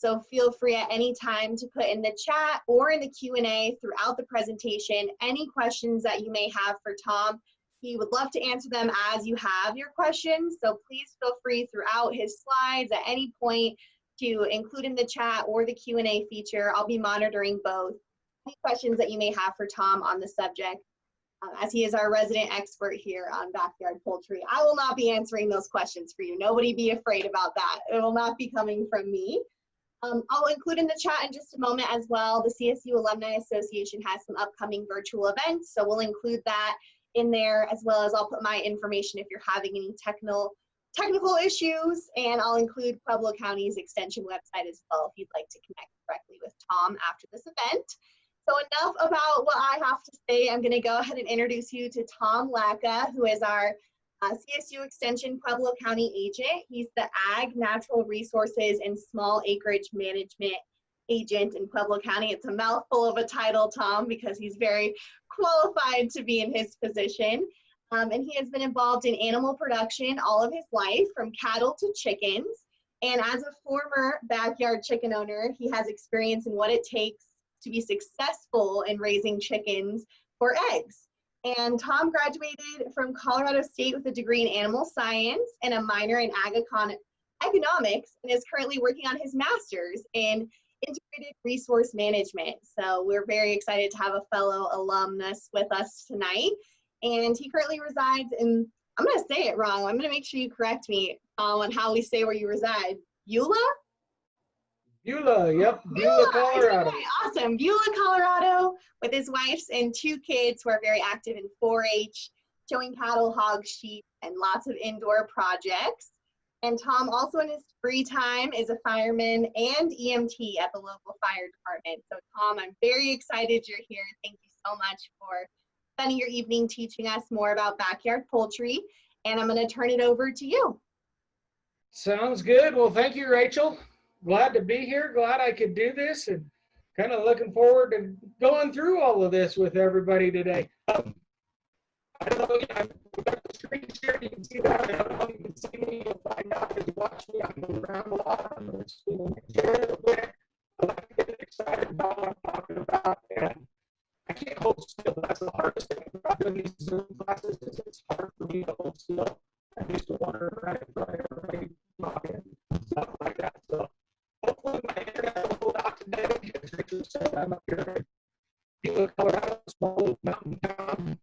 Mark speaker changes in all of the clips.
Speaker 1: So feel free at any time to put in the chat or in the Q&A throughout the presentation any questions that you may have for Tom. He would love to answer them as you have your questions. So please feel free throughout his slides at any point to include in the chat or the Q&A feature. I'll be monitoring both. Any questions that you may have for Tom on the subject, as he is our resident expert here on backyard poultry. I will not be answering those questions for you. Nobody be afraid about that. It will not be coming from me. I'll include in the chat in just a moment as well. The CSU Alumni Association has some upcoming virtual events, so we'll include that in there, as well as I'll put my information if you're having any technical issues, and I'll include Pueblo County's extension website as well if you'd like to connect directly with Tom after this event. So enough about what I have to say. I'm going to go ahead and introduce you to Tom Laca, who is our CSU Extension Pueblo County agent. He's the Ag, Natural Resources, and Small Acreage Management agent in Pueblo County. It's a mouthful of a title, Tom, because he's very qualified to be in his position. And he has been involved in animal production all of his life, from cattle to chickens. And as a former backyard chicken owner, he has experience in what it takes to be successful in raising chickens for eggs. And Tom graduated from Colorado State with a degree in animal science and a minor in economics, and is currently working on his master's in integrated resource management. So we're very excited to have a fellow alumnus with us tonight. And he currently resides in, I'm going to say it wrong. I'm going to make sure you correct me on how we say where you reside. Beulah?
Speaker 2: Beulah, yep, Beulah, Colorado.
Speaker 1: Okay, awesome. Beulah, Colorado, with his wife and 2 kids who are very active in 4-H, showing cattle, hogs, sheep, and lots of indoor projects. And Tom, also in his free time, is a fireman and EMT at the local fire department. So Tom, I'm very excited you're here. Thank you so much for spending your evening teaching us more about backyard poultry. And I'm going to turn it over to you.
Speaker 2: Sounds good. Well, thank you, Rachel. Glad to be here. Glad I could do this, and kind of looking forward to going through all of this with everybody today. I don't know, I've got the screen share. You can see that. I don't know if you can see me. You'll find out as you watch me. I move around a lot. I'm going to share it a bit. I like to get excited about what I'm talking about, and I can't hold still. That's the hardest thing about doing these Zoom classes. Is it's hard for me to hold still. I used to wander around and try everybody talking and stuff like that. So hopefully my internet will hold out today. As Rachel said, I'm up here in Beulah, Colorado, small little mountain town,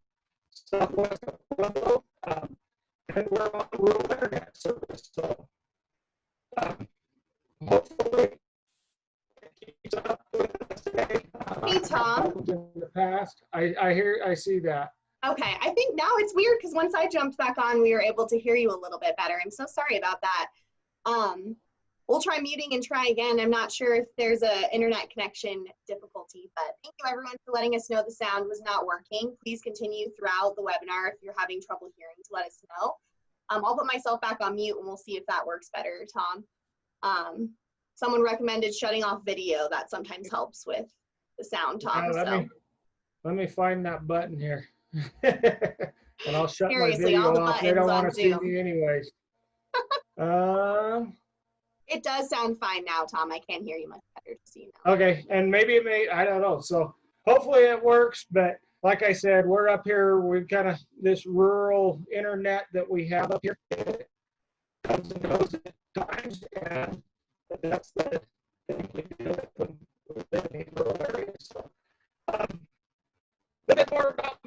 Speaker 2: southwest of Pueblo, and we're on rural internet service. So hopefully it keeps up with us today.
Speaker 1: Hey, Tom.
Speaker 2: In the past, I see that.
Speaker 1: Okay, I think now it's weird because once I jumped back on, we were able to hear you a little bit better. I'm so sorry about that. We'll try muting and try again. I'm not sure if there's an internet connection difficulty, but thank you everyone for letting us know the sound was not working. Please continue throughout the webinar if you're having trouble hearing to let us know. I'll put myself back on mute and we'll see if that works better, Tom. Someone recommended shutting off video. That sometimes helps with the sound, Tom.
Speaker 2: Let me find that button here. And I'll shut my video
Speaker 1: all the
Speaker 2: off. They don't want to see
Speaker 1: Zoom.
Speaker 2: me anyways.
Speaker 1: It does sound fine now, Tom. I can hear you much better to see now.
Speaker 2: Okay, and maybe it may, I don't know. So hopefully it works, but like I said, we're up here, we've got this rural internet that we have up here. It comes and goes at times, and that's the thing we do when we live in rural areas. So, a bit more about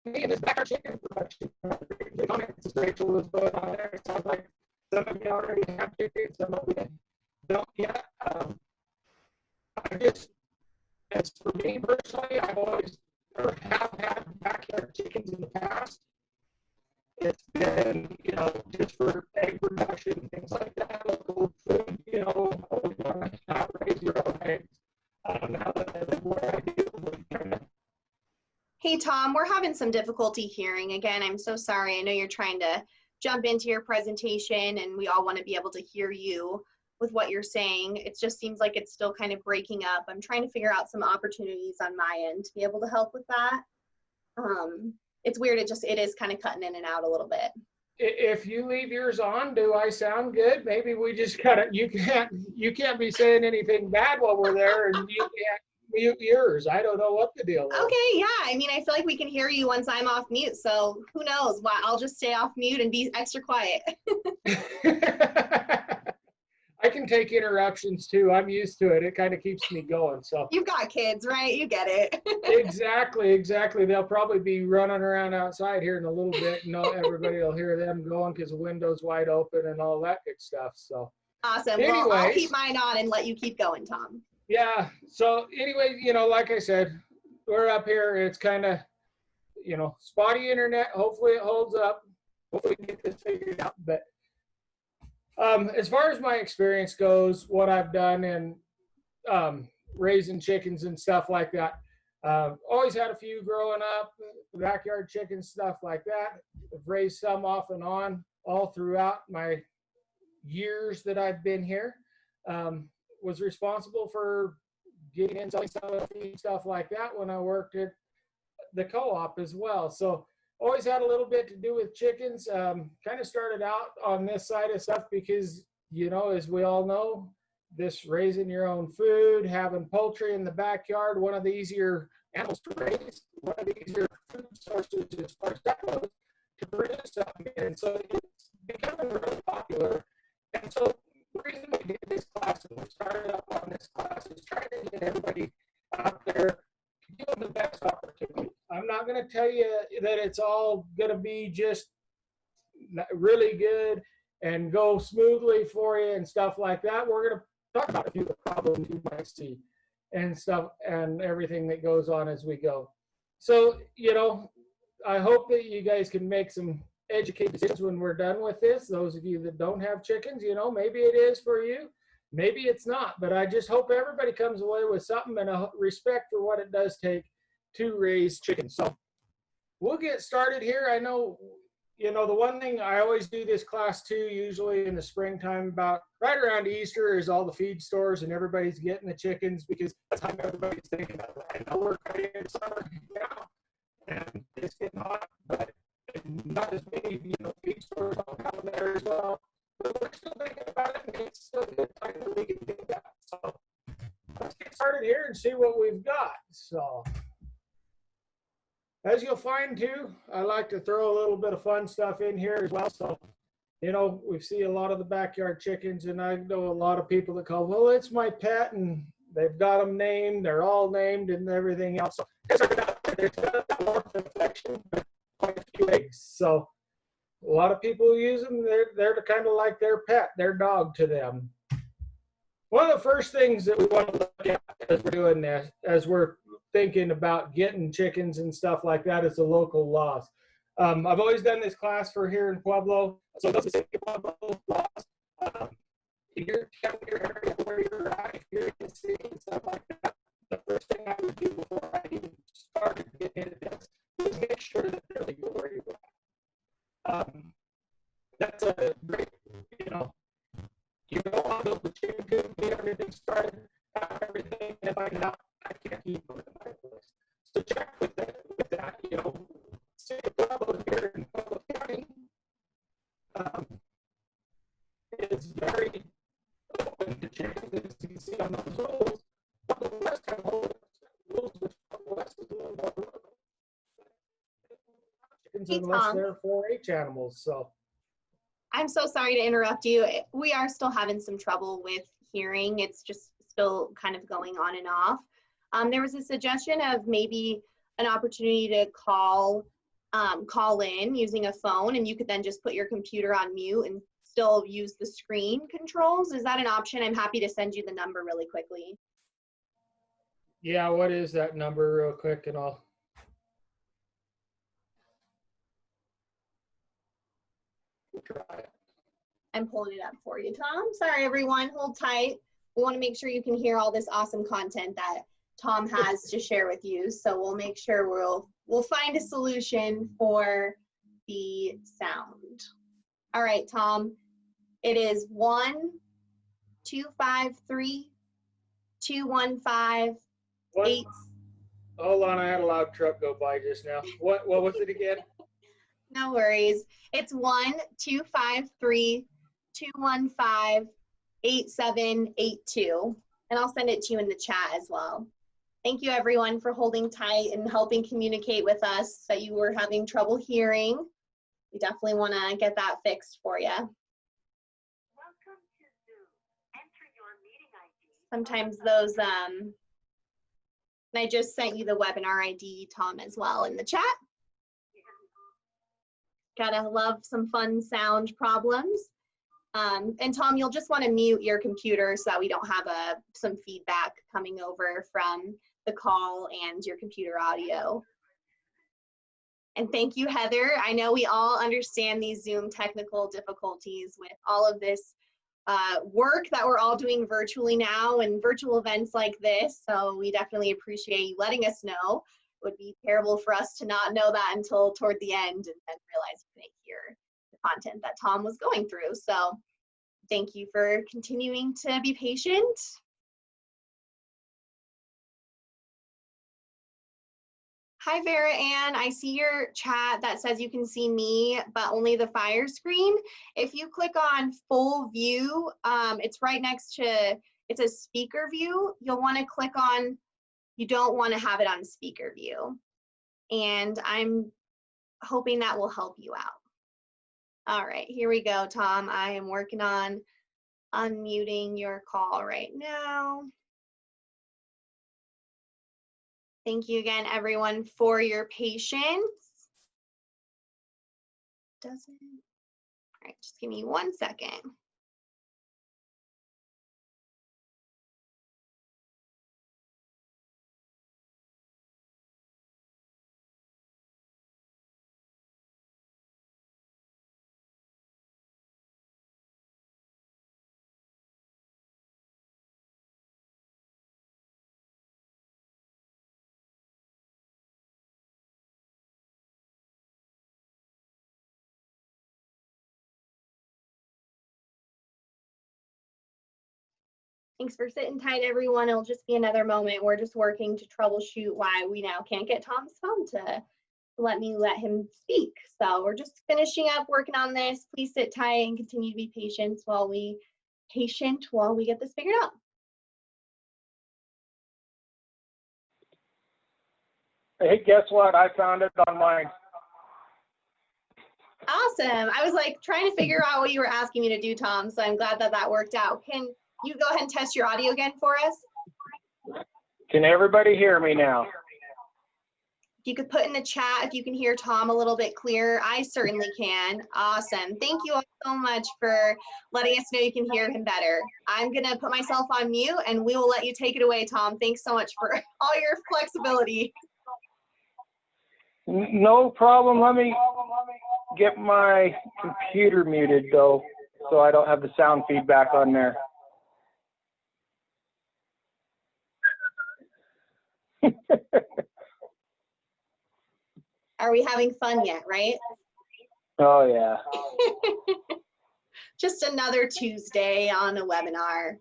Speaker 2: me and this backyard chicken production. The comments Rachel was put on there. It sounds like some of you already have chickens, some of you don't yet. I just, as for me personally, I've always or have had backyard chickens in the past. It's been, just for egg production, things like that, local food, always want to have raise your own eggs. Now that I live where I do,
Speaker 1: Hey, Tom, we're having some difficulty hearing. Again, I'm so sorry. I know you're trying to jump into your presentation and we all want to be able to hear you with what you're saying. It just seems like it's still kind of breaking up. I'm trying to figure out some opportunities on my end to be able to help with that. It's weird. It is kind of cutting in and out a little bit.
Speaker 2: if you leave yours on, do I sound good? Maybe we just gotta, you can't be saying anything bad while we're there, and you can't mute yours. I don't know what the deal is.
Speaker 1: Okay, yeah. I mean, I feel like we can hear you once I'm off mute, so who knows? Well, I'll just stay off mute and be extra quiet.
Speaker 2: I can take interruptions too. I'm used to it. It kind of keeps me going. So
Speaker 1: You've got kids, right? You get it.
Speaker 2: exactly. They'll probably be running around outside here in a little bit, and everybody will hear them going because the window's wide open and all that good stuff. So
Speaker 1: Awesome.
Speaker 2: anyways,
Speaker 1: well, I'll keep mine on and let you keep going, Tom.
Speaker 2: Yeah. So anyway, like I said, we're up here. It's kind of, spotty internet. Hopefully it holds up. Hopefully we get this figured out. But as far as my experience goes, what I've done in raising chickens and stuff like that, always had a few growing up, backyard chickens, stuff like that. I've raised some off and on all throughout my years that I've been here. Was responsible for getting in selling stuff like that when I worked at the co-op as well. So always had a little bit to do with chickens. Kind of started out on this side of stuff because, as we all know, this raising your own food, having poultry in the backyard, one of the easier animals to raise, one of the easier food sources as far as that goes to produce something. And so it's becoming really popular. And so the reason we did this class and we started up on this class is trying to get everybody out there to give them the best opportunity. I'm not going to tell you that it's all going to be just really good and go smoothly for you and stuff like that. We're going to talk about a few of the problems you might see and stuff and everything that goes on as we go. So, I hope that you guys can make some educated decisions when we're done with this. Those of you that don't have chickens, maybe it is for you, maybe it's not, but I just hope everybody comes away with something and a respect for what it does take to raise chickens. So we'll get started here. I know, the one thing I always do this class too, usually in the springtime, about right around Easter, is all the feed stores and everybody's getting the chickens because that's how everybody's thinking about it. I know we're kind of in summer now and it's getting hot, but not as many, feed stores don't have them there as well. But we're still thinking about it, and it's still a good time that we can do that. So let's get started here and see what we've got. So as you'll find too, I like to throw a little bit of fun stuff in here as well. So, we see a lot of the backyard chickens, and I know a lot of people that call, well, it's my pet, and they've got them named, they're all named and everything else. So there's a more infection, but quite a few eggs. So a lot of people use them. They're kind of like their pet, their dog to them. One of the first things that we want to look at as we're doing this, as we're thinking about getting chickens and stuff like that, is the local laws. I've always done this class for here in Pueblo. So those are Pueblo laws. In your town, your area where you're at, if you're in the city and stuff like that, the first thing I would do before I even started getting into this is make sure that they're legal where you're at. That's a great, you don't want to build the chicken coop, get everything started, everything, and find out I can't keep them in my place. So check with that, City of Pueblo here in Pueblo County is very open to chickens, as you can see on those rules. Pueblo West have rules which Pueblo West is a little more rural. Chickens unless they're 4-H animals, so.
Speaker 1: I'm so sorry to interrupt you. We are still having some trouble with hearing. It's just still kind of going on and off. There was a suggestion of maybe an opportunity to call in using a phone, and you could then just put your computer on mute and still use the screen controls. Is that an option? I'm happy to send you the number really quickly.
Speaker 2: Yeah, what is that number real quick, and I'll. Try it.
Speaker 1: I'm pulling it up for you, Tom. Sorry, everyone. Hold tight. We want to make sure you can hear all this awesome content that Tom has to share with you. So we'll make sure we'll find a solution for the sound. All right, Tom. It is 1-253-215-8.
Speaker 2: Hold on, I had a loud truck go by just now. What was it again?
Speaker 1: No worries. It's 1-253-215-8782. And I'll send it to you in the chat as well. Thank you everyone for holding tight and helping communicate with us that you were having trouble hearing. We definitely want to get that fixed for you. Welcome to Zoom. Enter your meeting ID. Sometimes those, and I just sent you the webinar ID, Tom, as well in the chat. Gotta love some fun sound problems. And Tom, you'll just want to mute your computer so that we don't have some feedback coming over from the call and your computer audio. And thank you, Heather. I know we all understand these Zoom technical difficulties with all of this work that we're all doing virtually now and virtual events like this. So we definitely appreciate you letting us know. It would be terrible for us to not know that until toward the end and then realize we couldn't hear the content that Tom was going through. So thank you for continuing to be patient. Hi, Vera Ann. I see your chat that says you can see me, but only the fire screen. If you click on full view, it's right next to, it says speaker view. You'll want to click on, you don't want to have it on speaker view. And I'm hoping that will help you out. All right, here we go, Tom. I am working on unmuting your call right now. Thank you again, everyone, for your patience. All right, just give me 1 second. Thanks for sitting tight, everyone. It'll just be another moment. We're just working to troubleshoot why we now can't get Tom's phone to let him speak. So we're just finishing up working on this. Please sit tight and continue to be patient while we get this figured out.
Speaker 2: Hey, guess what? I found it on mine.
Speaker 1: Awesome. I was like trying to figure out what you were asking me to do, Tom. So I'm glad that that worked out. Can you go ahead and test your audio again for us?
Speaker 2: Can everybody hear me now?
Speaker 1: If you could put in the chat if you can hear Tom a little bit clearer. I certainly can. Awesome. Thank you all so much for letting us know you can hear him better. I'm going to put myself on mute and we will let you take it away, Tom. Thanks so much for all your flexibility.
Speaker 2: No problem. Let me get my computer muted, though, so I don't have the sound feedback on there.
Speaker 1: Are we having fun yet, right?
Speaker 2: Oh, yeah.
Speaker 1: Just another Tuesday on a webinar.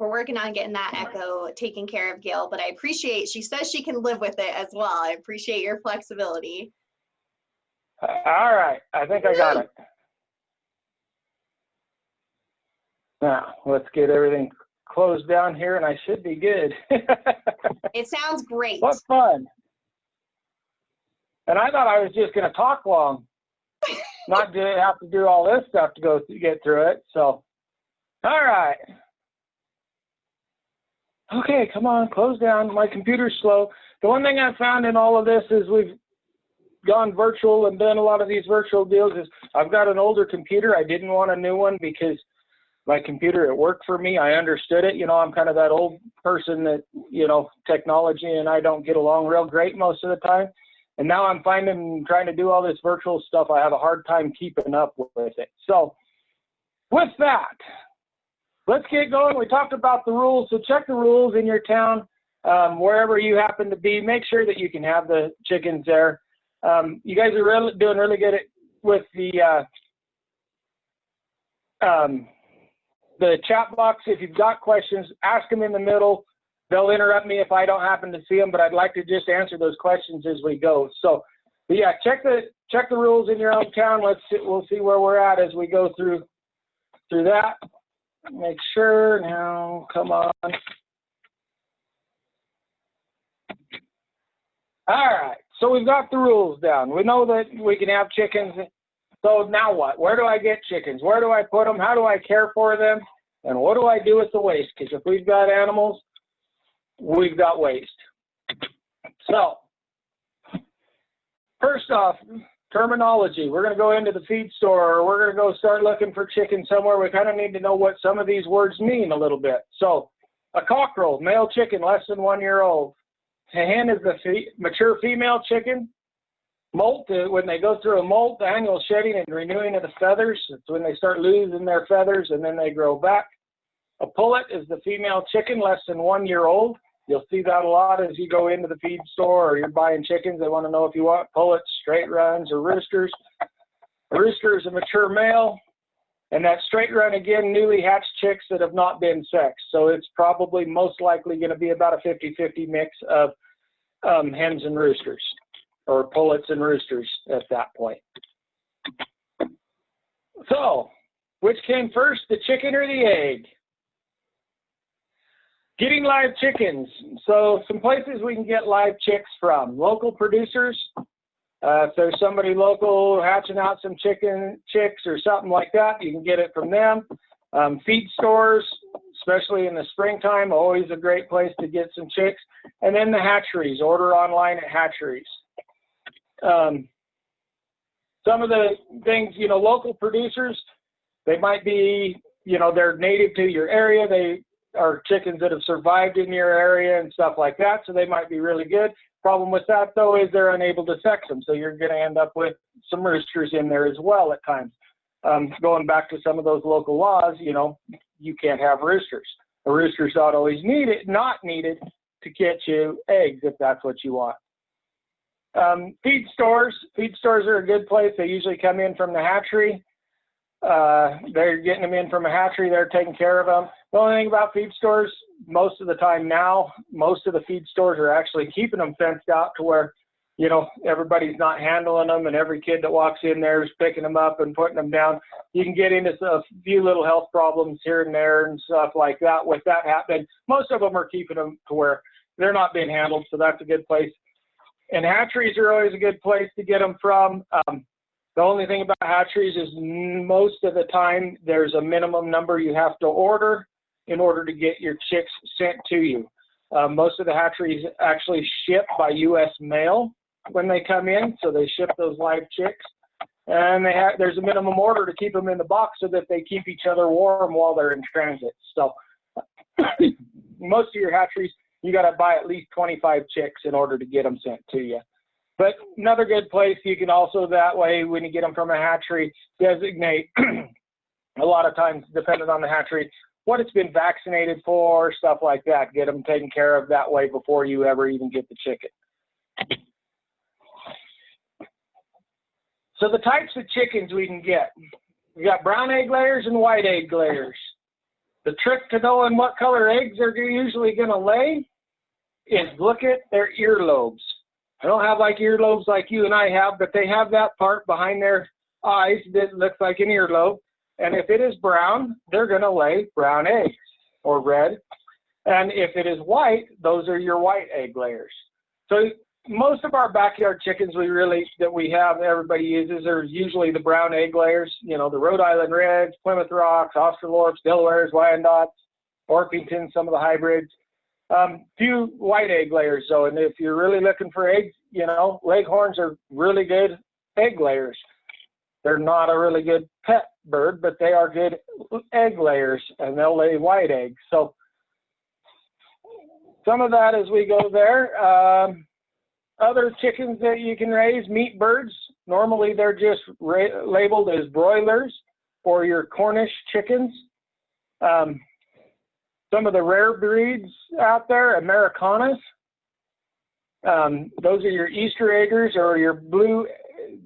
Speaker 1: We're working on getting that echo taken care of, Gail, but I appreciate, she says she can live with it as well. I appreciate your flexibility.
Speaker 2: All right, I think I got it. Now, let's get everything closed down here and I should be good.
Speaker 1: It sounds great.
Speaker 2: What fun. And I thought I was just gonna talk long, not have to do all this stuff to get through it, so. All right. Okay, come on, close down. My computer's slow. The one thing I found in all of this is we've gone virtual and done a lot of these virtual deals is I've got an older computer. I didn't want a new one because my computer, it worked for me. I understood it. You know, I'm kind of that old person that, you know, technology and I don't get along real great most of the time. And now I'm finding trying to do all this virtual stuff, I have a hard time keeping up with it. So with that, let's get going. We talked about the rules, so check the rules in your town, wherever you happen to be. Make sure that you can have the chickens there. You guys are doing really good with the chat box. If you've got questions, ask them in the middle. they'll interrupt me if I don't happen to see them, but I'd like to just answer those questions as we go. So, yeah, check the rules in your own town. We'll see where we're at as we go through that. Make sure now. Come on. All right. So we've got the rules down. We know that we can have chickens. So now what? Where do I get chickens? Where do I put them? How do I care for them? And what do I do with the waste? Because if we've got animals, we've got waste. So first off, terminology. We're going to go into the feed store, or we're going to go start looking for chicken somewhere. We kind of need to know what some of these words mean a little bit. So a cockerel, male chicken less than 1 year old. A hen is the mature female chicken. Molt, when they go through a molt, the annual shedding and renewing of the feathers. It's when they start losing their feathers and then they grow back. A pullet is the female chicken less than 1 year old. You'll see that a lot as you go into the feed store or you're buying chickens. They want to know if you want pullets, straight runs, or roosters. A rooster is a mature male. And that straight run, again, newly hatched chicks that have not been sexed. So it's probably most likely going to be about a 50-50 mix of hens and roosters, or pullets and roosters at that point. So, which came first, the chicken or the egg? Getting live chickens. So some places we can get live chicks from. Local producers. If there's somebody local hatching out some chicks or something like that, you can get it from them. Feed stores, especially in the springtime, always a great place to get some chicks. And then the hatcheries, order online at hatcheries. Some of the things, local producers, they might be, they're native to your area. They are chickens that have survived in your area and stuff like that, so they might be really good. Problem with that, though, is they're unable to sex them, so you're going to end up with some roosters in there as well at times. Going back to some of those local laws, you can't have roosters. A rooster's not always not needed to get you eggs if that's what you want. Feed stores are a good place. They usually come in from the hatchery. They're getting them in from a hatchery. They're taking care of them. The only thing about feed stores, most of the time now, most of the feed stores are actually keeping them fenced out to where, everybody's not handling them and every kid that walks in there is picking them up and putting them down. You can get into a few little health problems here and there and stuff like that with that happening. Most of them are keeping them to where they're not being handled, so that's a good place. And hatcheries are always a good place to get them from. The only thing about hatcheries is most of the time there's a minimum number you have to order in order to get your chicks sent to you. Most of the hatcheries actually ship by U.S. mail when they come in, so they ship those live chicks. And there's a minimum order to keep them in the box so that they keep each other warm while they're in transit. So most of your hatcheries, you got to buy at least 25 chicks in order to get them sent to you. But another good place, you can also that way, when you get them from a hatchery, designate a lot of times, depending on the hatchery, what it's been vaccinated for, stuff like that. Get them taken care of that way before you ever even get the chicken. So the types of chickens we can get. We got brown egg layers and white egg layers. The trick to knowing what color eggs they're usually going to lay is look at their earlobes. I don't have like earlobes like you and I have, but they have that part behind their eyes that looks like an earlobe. And if it is brown, they're going to lay brown eggs or red. And if it is white, those are your white egg layers. So most of our backyard chickens that we have, everybody uses, are usually the brown egg layers. The Rhode Island Reds, Plymouth Rocks, Australorps, Delawares, Wyandottes, Orpingtons, some of the hybrids. Few white egg layers, though, and if you're really looking for eggs, Leghorns are really good egg layers. They're not a really good pet bird, but they are good egg layers, and they'll lay white eggs. So some of that as we go there. Other chickens that you can raise, meat birds. Normally they're just labeled as broilers or your Cornish chickens. Some of the rare breeds out there, Americanas. Those are your Easter eggers or your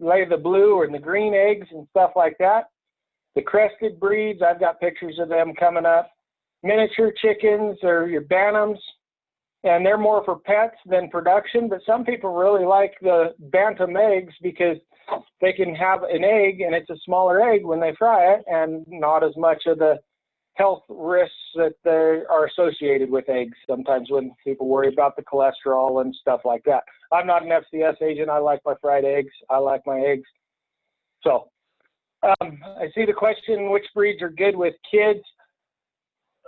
Speaker 2: lay the blue or the green eggs and stuff like that. The crested breeds, I've got pictures of them coming up. Miniature chickens or your bantams. and they're more for pets than production, but some people really like the bantam eggs because they can have an egg and it's a smaller egg when they fry it and not as much of the health risks that they are associated with eggs. Sometimes when people worry about the cholesterol and stuff like that. I'm not an FCS agent. I like my fried eggs. I like my eggs. So I see the question, which breeds are good with kids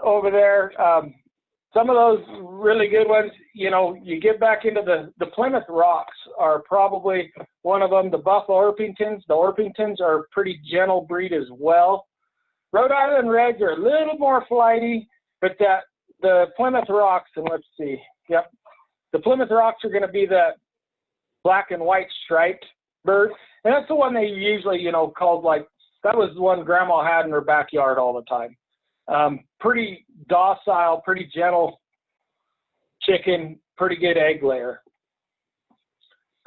Speaker 2: over there. Some of those really good ones, you know, you get back into the Plymouth Rocks are probably one of them. The Buff Orpingtons. The Orpingtons are a pretty gentle breed as well. Rhode Island Reds are a little more flighty, but the Plymouth Rocks, and let's see, yep, the Plymouth Rocks are going to be the black and white striped bird, and that's the one they usually, you know, called like, that was the one Grandma had in her backyard all the time. Pretty docile, pretty gentle chicken, pretty good egg layer.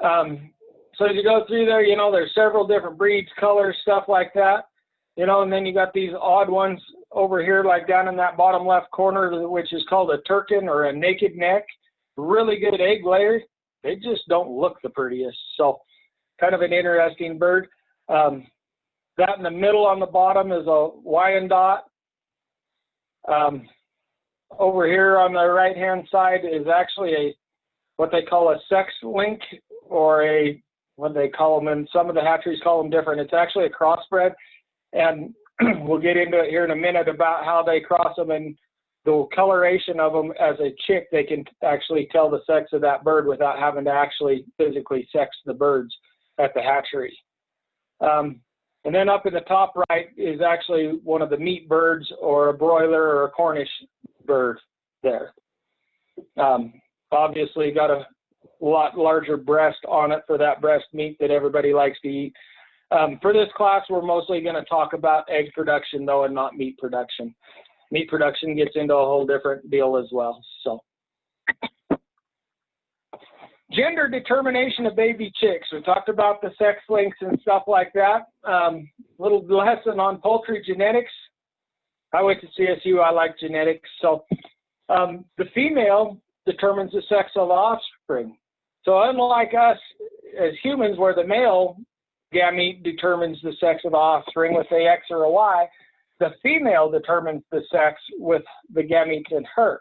Speaker 2: So as you go through there, you know, there's several different breeds, colors, stuff like that. You know, and then you got these odd ones over here, like down in that bottom left corner, which is called a turkin or a naked neck. Really good egg layers. They just don't look the prettiest. So kind of an interesting bird. That in the middle on the bottom is a Wyandotte. Over here on the right-hand side is actually what they call a sex link, or what they call them, and some of the hatcheries call them different. It's actually a crossbred. And we'll get into it here in a minute about how they cross them and the coloration of them. As a chick, they can actually tell the sex of that bird without having to actually physically sex the birds at the hatchery. And then up in the top right is actually one of the meat birds, or a broiler or a Cornish bird there. Obviously got a lot larger breast on it for that breast meat that everybody likes to eat. For this class, we're mostly going to talk about egg production, though, and not meat production. Meat production gets into a whole different deal as well. So, gender determination of baby chicks. We talked about the sex links and stuff like that. Little lesson on poultry genetics. I went to CSU. I like genetics. So, the female determines the sex of the offspring. So, unlike us as humans, where the male gamete determines the sex of the offspring with a X or a Y, the female determines the sex with the gametes in her.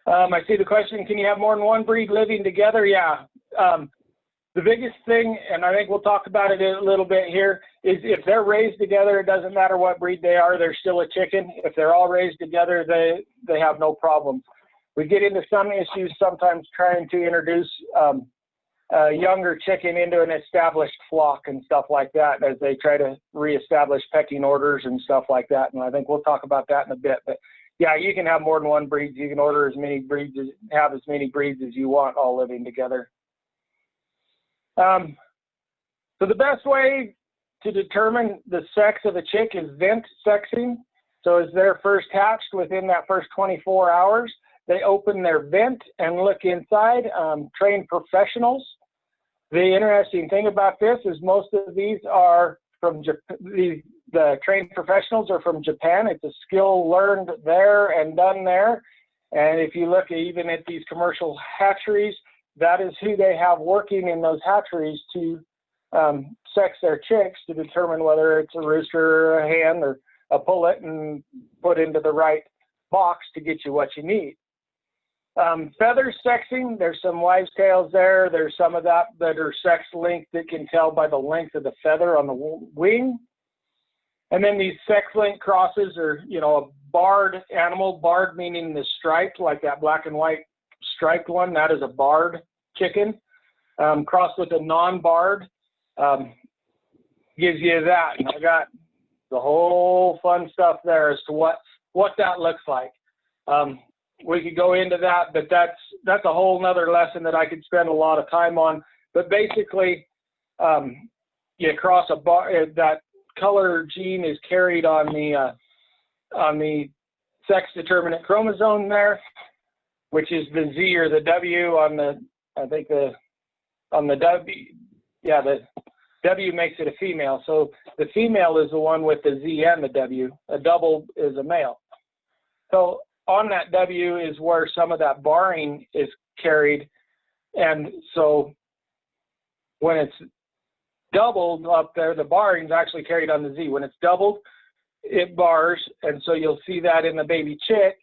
Speaker 2: I see the question, can you have more than one breed living together? Yeah. The biggest thing, and I think we'll talk about it a little bit here, is if they're raised together, it doesn't matter what breed they are, they're still a chicken. If they're all raised together, they have no problem. We get into some issues sometimes trying to introduce a younger chicken into an established flock and stuff like that as they try to reestablish pecking orders and stuff like that. And I think we'll talk about that in a bit. But yeah, you can have more than one breed. You can order as many breeds, have as many breeds as you want all living together. So the best way to determine the sex of a chick is vent sexing. So as they're first hatched, within that first 24 hours, they open their vent and look inside. Trained professionals. The interesting thing about this is most of these are from Japan. The trained professionals are from Japan. It's a skill learned there and done there. And if you look even at these commercial hatcheries, that is who they have working in those hatcheries to sex their chicks to determine whether it's a rooster or a hen or a pullet and put into the right box to get you what you need. Feather sexing, there's some wives' tales there. There's some of that are sex linked that can tell by the length of the feather on the wing. And then these sex link crosses are, you know, a barred animal, barred meaning the striped, like that black and white striped one, that is a barred chicken. Crossed with a non-barred gives you that. And I got the whole fun stuff there as to what that looks like. We could go into that, but that's a whole nother lesson that I could spend a lot of time on. But basically, you cross a bar, that color gene is carried on the sex determinant chromosome there, which is the Z or the W on the, I think on the W, yeah, the W makes it a female. So the female is the one with the Z and the W. A double is a male. So on that W is where some of that barring is carried. And so when it's doubled up there, the barring is actually carried on the Z. When it's doubled, it bars, and so you'll see that in the baby chick.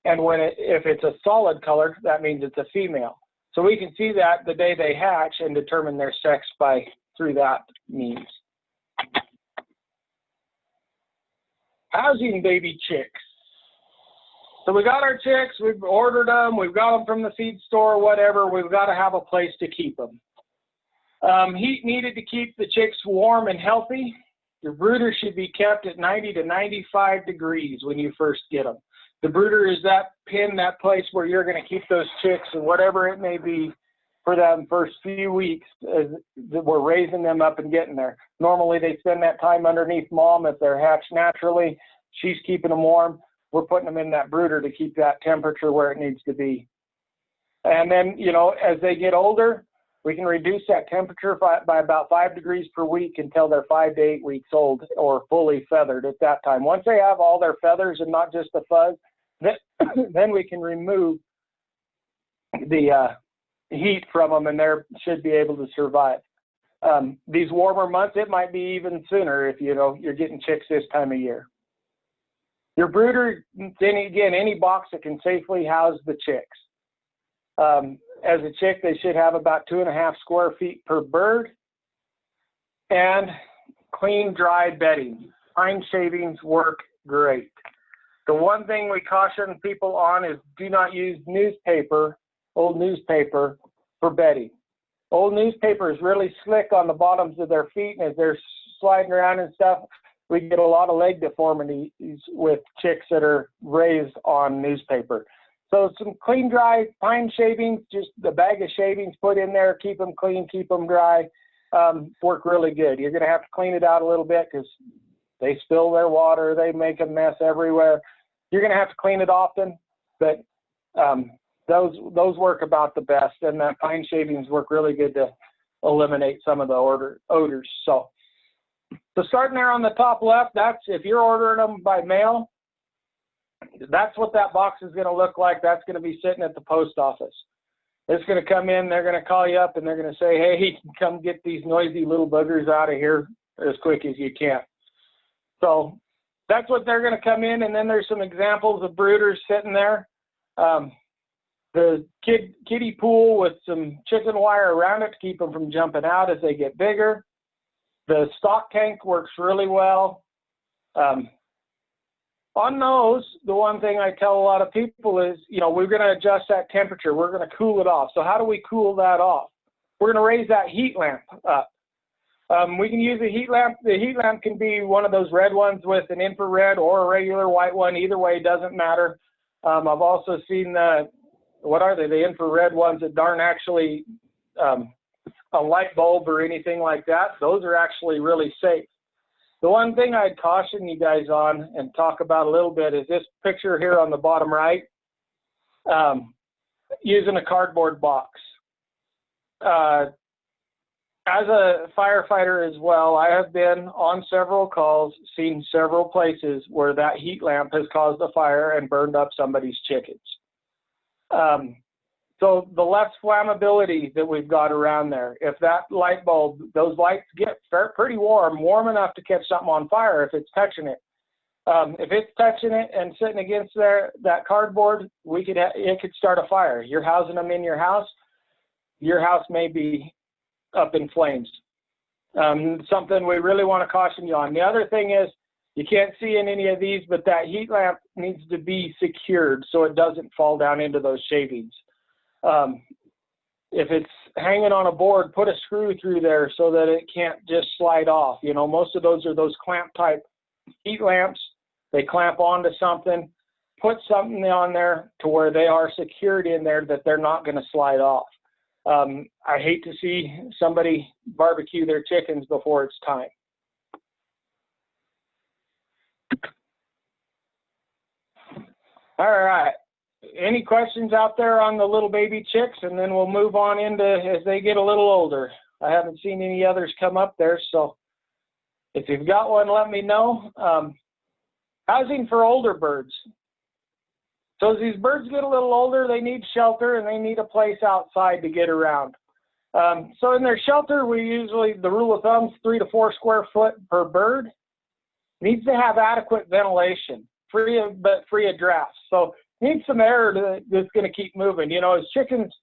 Speaker 2: And if it's a solid color, that means it's a female. So we can see that the day they hatch and determine their sex through that means. Housing baby chicks. So we got our chicks, we've ordered them, we've got them from the feed store, whatever. We've got to have a place to keep them. Heat needed to keep the chicks warm and healthy. Your brooder should be kept at 90 to 95 degrees when you first get them. The brooder is that place where you're going to keep those chicks and whatever it may be for them first few weeks as we're raising them up and getting there. Normally they spend that time underneath mom. If they're hatched naturally, she's keeping them warm. We're putting them in that brooder to keep that temperature where it needs to be. And then, you know, as they get older, we can reduce that temperature by about 5 degrees per week until they're 5 to 8 weeks old or fully feathered at that time. Once they have all their feathers and not just the fuzz, then we can remove the heat from them, and they should be able to survive. These warmer months, it might be even sooner if you're getting chicks this time of year. Your brooder, then again, any box that can safely house the chicks. As a chick, they should have about 2.5 square feet per bird, and clean, dry bedding. Pine shavings work great. The one thing we caution people on is do not use old newspaper for bedding. Old newspaper is really slick on the bottoms of their feet, and as they're sliding around and stuff, we get a lot of leg deformities with chicks that are raised on newspaper. So some clean, dry pine shavings, just a bag of shavings put in there, keep them clean, keep them dry, work really good. You're going to have to clean it out a little bit because they spill their water, they make a mess everywhere. You're going to have to clean it often, but those work about the best, and that pine shavings work really good to eliminate some of the odors. So starting there on the top left, that's if you're ordering them by mail, that's what that box is going to look like. That's going to be sitting at the post office. It's going to come in, they're going to call you up, and they're going to say, hey, come get these noisy little buggers out of here as quick as you can. So that's what they're going to come in, and then there's some examples of brooders sitting there. The kiddie pool with some chicken wire around it to keep them from jumping out as they get bigger. The stock tank works really well. On those, the one thing I tell a lot of people is, we're going to adjust that temperature. We're going to cool it off. So how do we cool that off? We're going to raise that heat lamp up. We can use a heat lamp. The heat lamp can be one of those red ones with an infrared or a regular white one. Either way, doesn't matter. I've also seen the infrared ones that aren't actually a light bulb or anything like that. Those are actually really safe. The one thing I'd caution you guys on and talk about a little bit is this picture here on the bottom right, using a cardboard box. As a firefighter as well, I have been on several calls, seen several places where that heat lamp has caused a fire and burned up somebody's chickens. So the less flammability that we've got around there, if that light bulb, those lights get pretty warm enough to catch something on fire if it's touching it. If it's touching it and sitting against that cardboard, it could start a fire. You're housing them in your house may be up in flames. Something we really want to caution you on. The other thing is, you can't see in any of these, but that heat lamp needs to be secured so it doesn't fall down into those shavings. If it's hanging on a board, put a screw through there so that it can't just slide off. Most of those are those clamp type heat lamps. They clamp onto something. Put something on there to where they are secured in there that they're not going to slide off. I hate to see somebody barbecue their chickens before it's time. All right. Any questions out there on the little baby chicks? And then we'll move on into as they get a little older. I haven't seen any others come up there, so if you've got one, let me know. Housing for older birds. So as these birds get a little older, they need shelter and they need a place outside to get around. So in their shelter, we usually, the rule of thumb is 3 to 4 square foot per bird. Needs to have adequate ventilation, free of drafts. So needs some air that's going to keep moving. You know, as chickens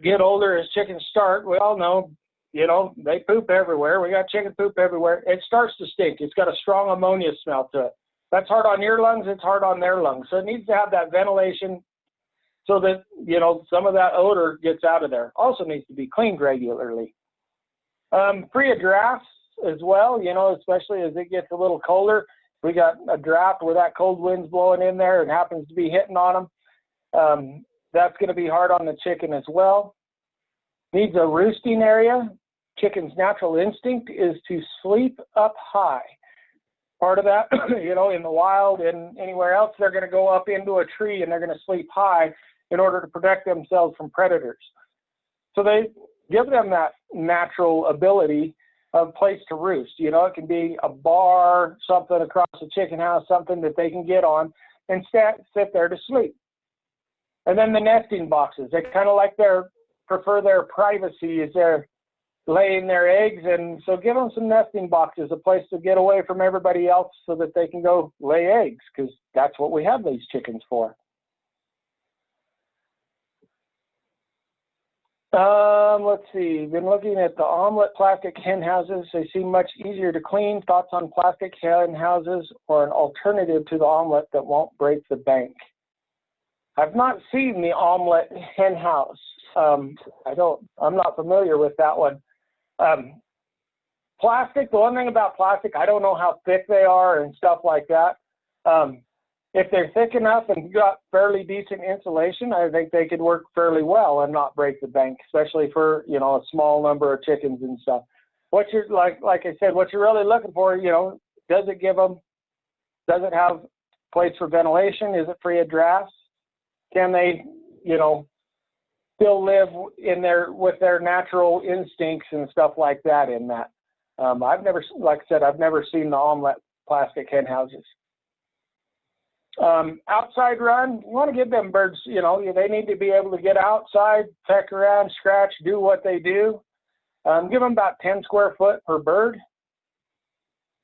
Speaker 2: get older, as chickens start, we all know, you know, they poop everywhere. We got chicken poop everywhere. It starts to stink. It's got a strong ammonia smell to it. That's hard on your lungs. It's hard on their lungs. So it needs to have that ventilation so that, you know, some of that odor gets out of there. Also needs to be cleaned regularly. Free of drafts as well, you know, especially as it gets a little colder. We got a draft where that cold wind's blowing in there and happens to be hitting on them. That's going to be hard on the chicken as well. Needs a roosting area. Chicken's natural instinct is to sleep up high. Part of that, you know, in the wild and anywhere else, they're going to go up into a tree and they're going to sleep high in order to protect themselves from predators. So they give them that natural ability of place to roost. You know, it can be a bar, something across the chicken house, something that they can get on and sit there to sleep. And then the nesting boxes, they kind of prefer their privacy as they're laying their eggs, and so give them some nesting boxes, a place to get away from everybody else so that they can go lay eggs, because that's what we have these chickens for. Let's see, been looking at the omelet plastic hen houses. They seem much easier to clean. Thoughts on plastic hen houses or an alternative to the omelet that won't break the bank? I've not seen the omelet hen house. I'm not familiar with that one. Plastic, the one thing about plastic, I don't know how thick they are and stuff like that. If they're thick enough and got fairly decent insulation, I think they could work fairly well and not break the bank, especially for, you know, a small number of chickens and stuff. What you're, like I said, what you're really looking for, you know, does it have place for ventilation? Is it free of drafts? Can they, you know, still live with their natural instincts and stuff like that in that? I've never seen the omelet plastic hen houses. Outside run, you want to give them birds, you know, they need to be able to get outside, peck around, scratch, do what they do. Give them about 10 square foot per bird.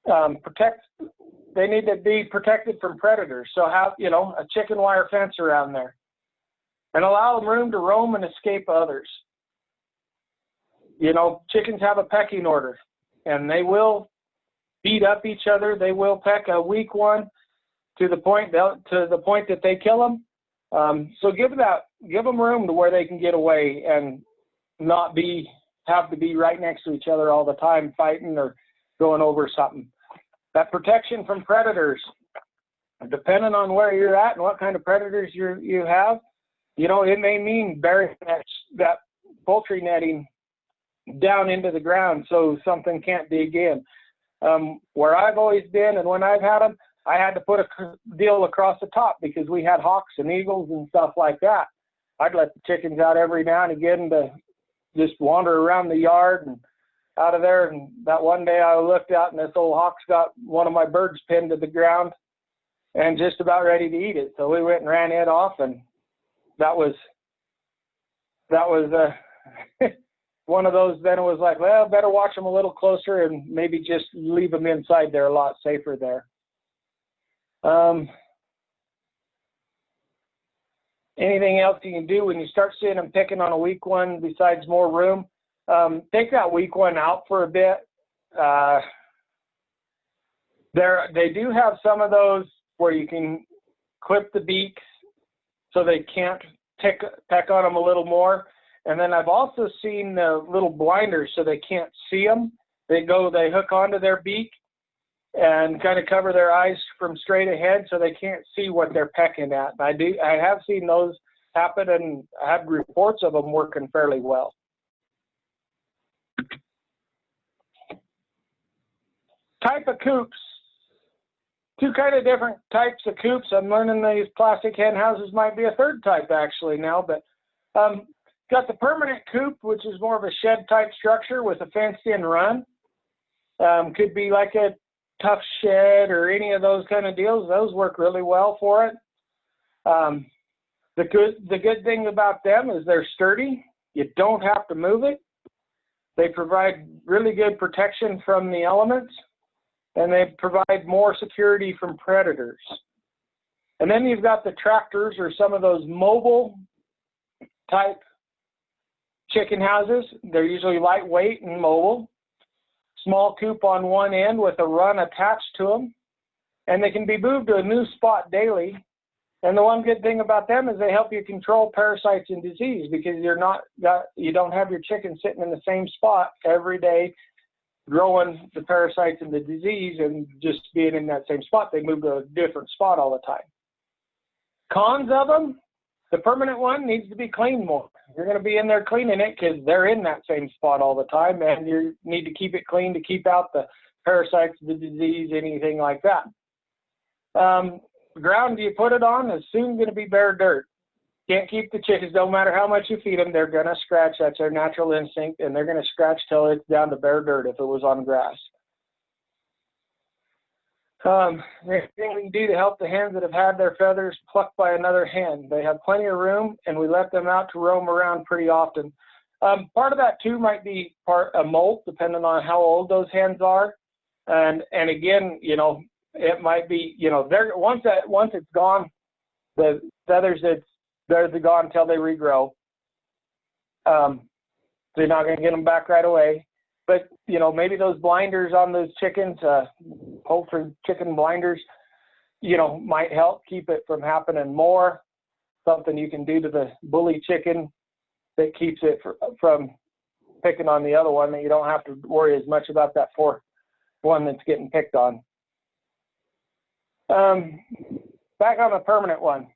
Speaker 2: They need to be protected from predators. So have, you know, a chicken wire fence around there. And allow them room to roam and escape others. You know, chickens have a pecking order, and they will beat up each other. They will peck a weak one to the point that they kill them. So give them room to where they can get away and not have to be right next to each other all the time fighting or going over something. That protection from predators, depending on where you're at and what kind of predators you have. You know, it may mean burying that poultry netting down into the ground so something can't dig in. Where I've always been and when I've had them, I had to put a deal across the top because we had hawks and eagles and stuff like that. I'd let the chickens out every now and again to just wander around the yard and out of there. And that one day I looked out and this old hawk's got one of my birds pinned to the ground and just about ready to eat it. So we went and ran it off, and that was one of those. Then it was like, well, better watch them a little closer and maybe just leave them inside. They're a lot safer there. Anything else you can do when you start seeing them picking on a weak one besides more room? Take that weak one out for a bit. They do have some of those where you can clip the beaks so they can't peck on them a little more. And then I've also seen the little blinders so they can't see them. They hook onto their beak and kind of cover their eyes from straight ahead so they can't see what they're pecking at. And I have seen those happen, and I have reports of them working fairly well. Type of coops. Two kind of different types of coops. I'm learning these plastic hen houses might be a third type actually now, but got the permanent coop, which is more of a shed type structure with a fenced in run. Could be like a tough shed or any of those kind of deals. Those work really well for it. The good thing about them is they're sturdy. You don't have to move it. They provide really good protection from the elements, and they provide more security from predators. And then you've got the tractors, or some of those mobile type chicken houses. They're usually lightweight and mobile. Small coop on one end with a run attached to them, and they can be moved to a new spot daily. And the one good thing about them is they help you control parasites and disease, because you don't have your chicken sitting in the same spot every day growing the parasites and the disease and just being in that same spot. They move to a different spot all the time. Cons of them: the permanent one needs to be cleaned more. You're going to be in there cleaning it because they're in that same spot all the time, and you need to keep it clean to keep out the parasites, the disease, anything like that. The ground you put it on is soon going to be bare dirt. Can't keep the chickens, no matter how much you feed them, they're going to scratch. That's their natural instinct, and they're going to scratch till it's down to bare dirt if it was on grass. Anything we can do to help the hens that have had their feathers plucked by another hen. They have plenty of room, and we let them out to roam around pretty often. Part of that too might be a molt, depending on how old those hens are. And again, you know, it might be, you know, once it's gone, the feathers, they're gone until they regrow. So you're not going to get them back right away. But, you know, maybe those blinders on those chickens, poultry chicken blinders, you know, might help keep it from happening more. Something you can do to the bully chicken that keeps it from picking on the other one, that you don't have to worry as much about that fourth one that's getting picked on. Back on the permanent one.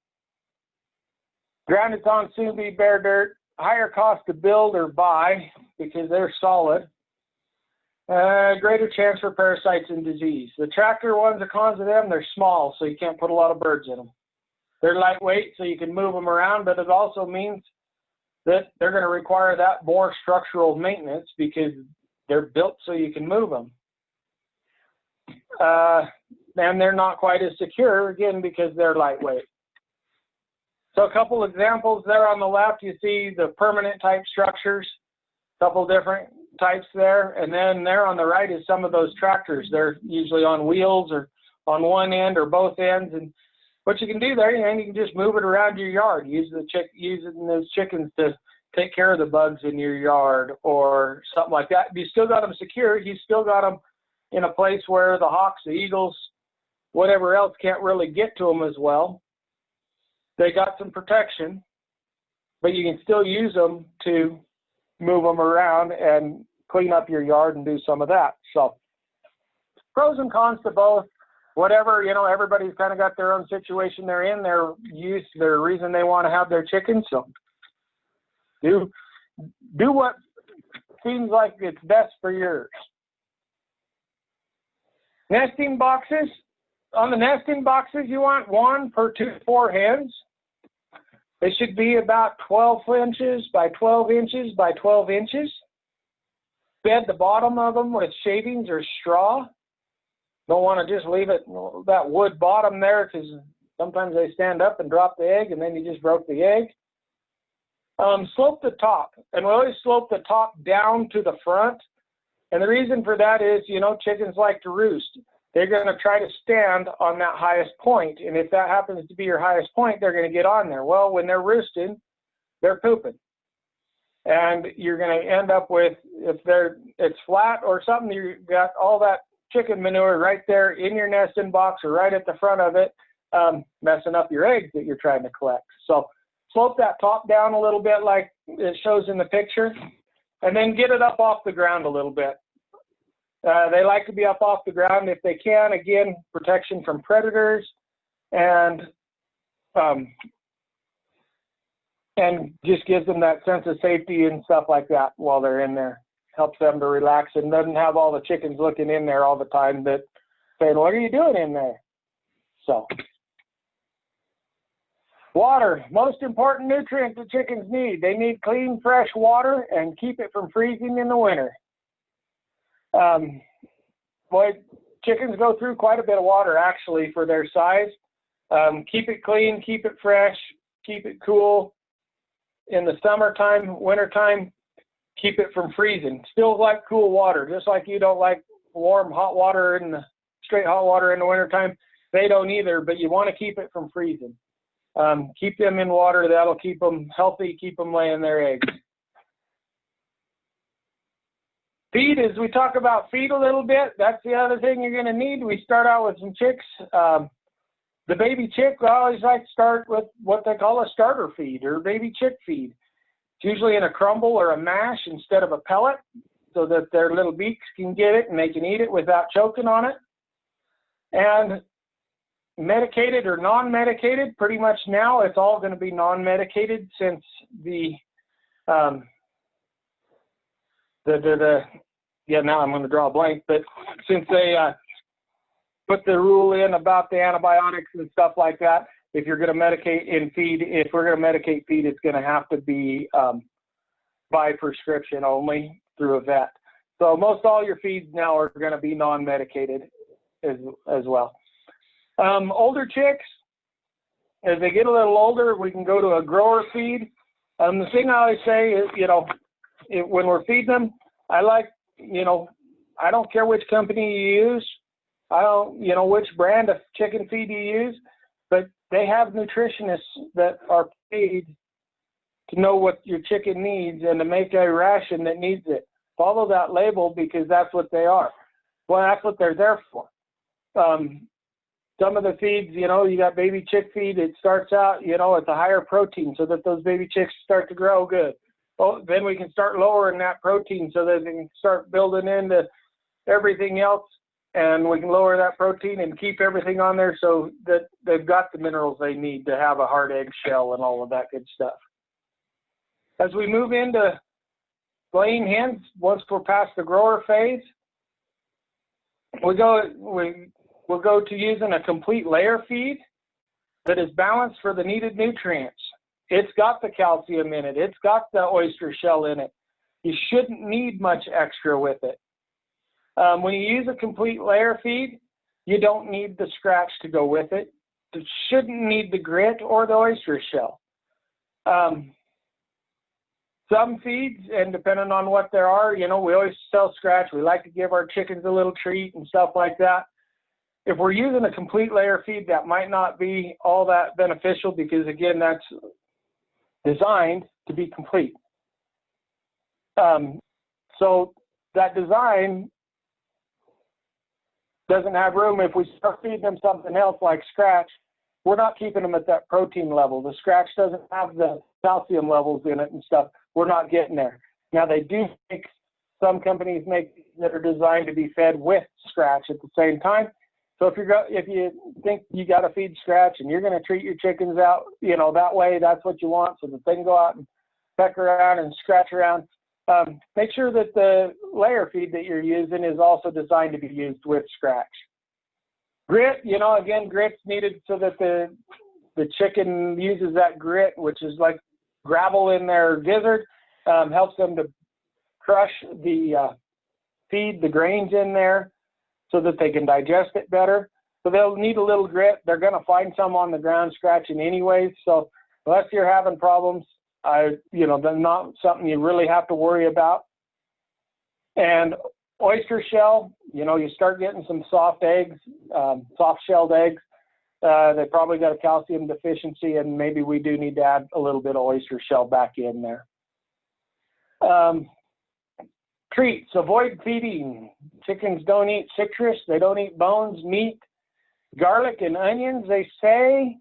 Speaker 2: Ground it's on soon be bare dirt. Higher cost to build or buy because they're solid. Greater chance for parasites and disease. The tractor ones, the cons of them, they're small, so you can't put a lot of birds in them. They're lightweight, so you can move them around, but it also means that they're going to require that more structural maintenance because they're built so you can move them. And they're not quite as secure, again, because they're lightweight. So a couple examples there on the left, you see the permanent type structures, a couple different types there. And then there on the right is some of those tractors. They're usually on wheels or on one end or both ends. And what you can do there, you know, you can just move it around your yard, using those chickens to take care of the bugs in your yard or something like that. You still got them secured. You still got them in a place where the hawks, the eagles, whatever else can't really get to them as well. They got some protection, but you can still use them to move them around and clean up your yard and do some of that. So pros and cons to both. Whatever, you know, everybody's kind of got their own situation they're in, their use, their reason they want to have their chickens. So do what seems like it's best for yours. Nesting boxes. On the nesting boxes, you want 1 per 2 to 4 hens. They should be about 12 inches by 12 inches by 12 inches. Bed the bottom of them with shavings or straw. Don't want to just leave it that wood bottom there, because sometimes they stand up and drop the egg, and then you just broke the egg. Slope the top, and we always slope the top down to the front. And the reason for that is, you know, chickens like to roost. They're going to try to stand on that highest point, and if that happens to be your highest point, they're going to get on there. Well, when they're roosting, they're pooping, and you're going to end up with, if it's flat or something, you've got all that chicken manure right there in your nesting box or right at the front of it, messing up your eggs that you're trying to collect. So slope that top down a little bit like it shows in the picture, and then get it up off the ground a little bit. They like to be up off the ground if they can. Again, protection from predators, and just gives them that sense of safety and stuff like that while they're in there. Helps them to relax and doesn't have all the chickens looking in there all the time that saying, "What are you doing in there?" So, water, most important nutrient the chickens need. They need clean, fresh water and keep it from freezing in the winter. Boy, chickens go through quite a bit of water actually for their size.
Speaker 3: Keep it clean, keep it fresh, keep it cool. In the summertime, wintertime, keep it from freezing. Still like cool water, just like you don't like warm, hot water in the straight hot water in the wintertime. They don't either, but you want to keep it from freezing. Keep them in water. That'll keep them healthy, keep them laying their eggs. Feed, as we talk about feed a little bit, that's the other thing you're going to need. We start out with some chicks. The baby chick, I always like to start with what they call a starter feed or baby chick feed. It's usually in a crumble or a mash instead of a pellet so that their little beaks can get it and they can eat it without choking on it. And medicated or non-medicated, pretty much now it's all going to be non-medicated since now I'm going to draw a blank, but since they put the rule in about the antibiotics and stuff like that, if you're going to medicate in feed, if we're going to medicate feed, it's going to have to be by prescription only through a vet. So most all your feeds now are going to be non-medicated as well. Older chicks, as they get a little older, we can go to a grower feed. The thing I always say is, when we're feeding them, I like, I don't care which company you use. I don't, which brand of chicken feed you use, but they have nutritionists that are paid to know what your chicken needs and to make a ration that needs it. Follow that label because that's what they are. Well, that's what they're there for. Some of the feeds, you got baby chick feed. It starts out, at the higher protein so that those baby chicks start to grow good. Oh, then we can start lowering that protein so that they can start building into everything else. And we can lower that protein and keep everything on there so that they've got the minerals they need to have a hard egg shell and all of that good stuff. As we move into laying hens, once we're past the grower phase, we'll go to using a complete layer feed that is balanced for the needed nutrients. It's got the calcium in it. It's got the oyster shell in it. You shouldn't need much extra with it. When you use a complete layer feed, you don't need the scratch to go with it. You shouldn't need the grit or the oyster shell. Some feeds, and depending on what there are, we always sell scratch. We like to give our chickens a little treat and stuff like that. If we're using a complete layer feed, that might not be all that beneficial because, again, that's designed to be complete. So that design doesn't have room. If we start feeding them something else like scratch, we're not keeping them at that protein level. The scratch doesn't have the calcium levels in it and stuff. We're not getting there. Now they do make, some companies make that are designed to be fed with scratch at the same time. So if you think you got to feed scratch and you're going to treat your chickens out, that way, that's what you want, so that they can go out and peck around and scratch around. Make sure that the layer feed that you're using is also designed to be used with scratch. Grit, again, grit's needed so that the chicken uses that grit, which is like gravel in their gizzard, helps them to crush the feed, the grains in there, so that they can digest it better. So they'll need a little grit. They're going to find some on the ground scratching anyways. So unless you're having problems, they're not something you really have to worry about. And oyster shell, you start getting some soft eggs, soft-shelled eggs. They probably got a calcium deficiency, and maybe we do need to add a little bit of oyster shell back in there. Treats, avoid feeding. Chickens don't eat citrus. They don't eat bones, meat, garlic, and onions. They say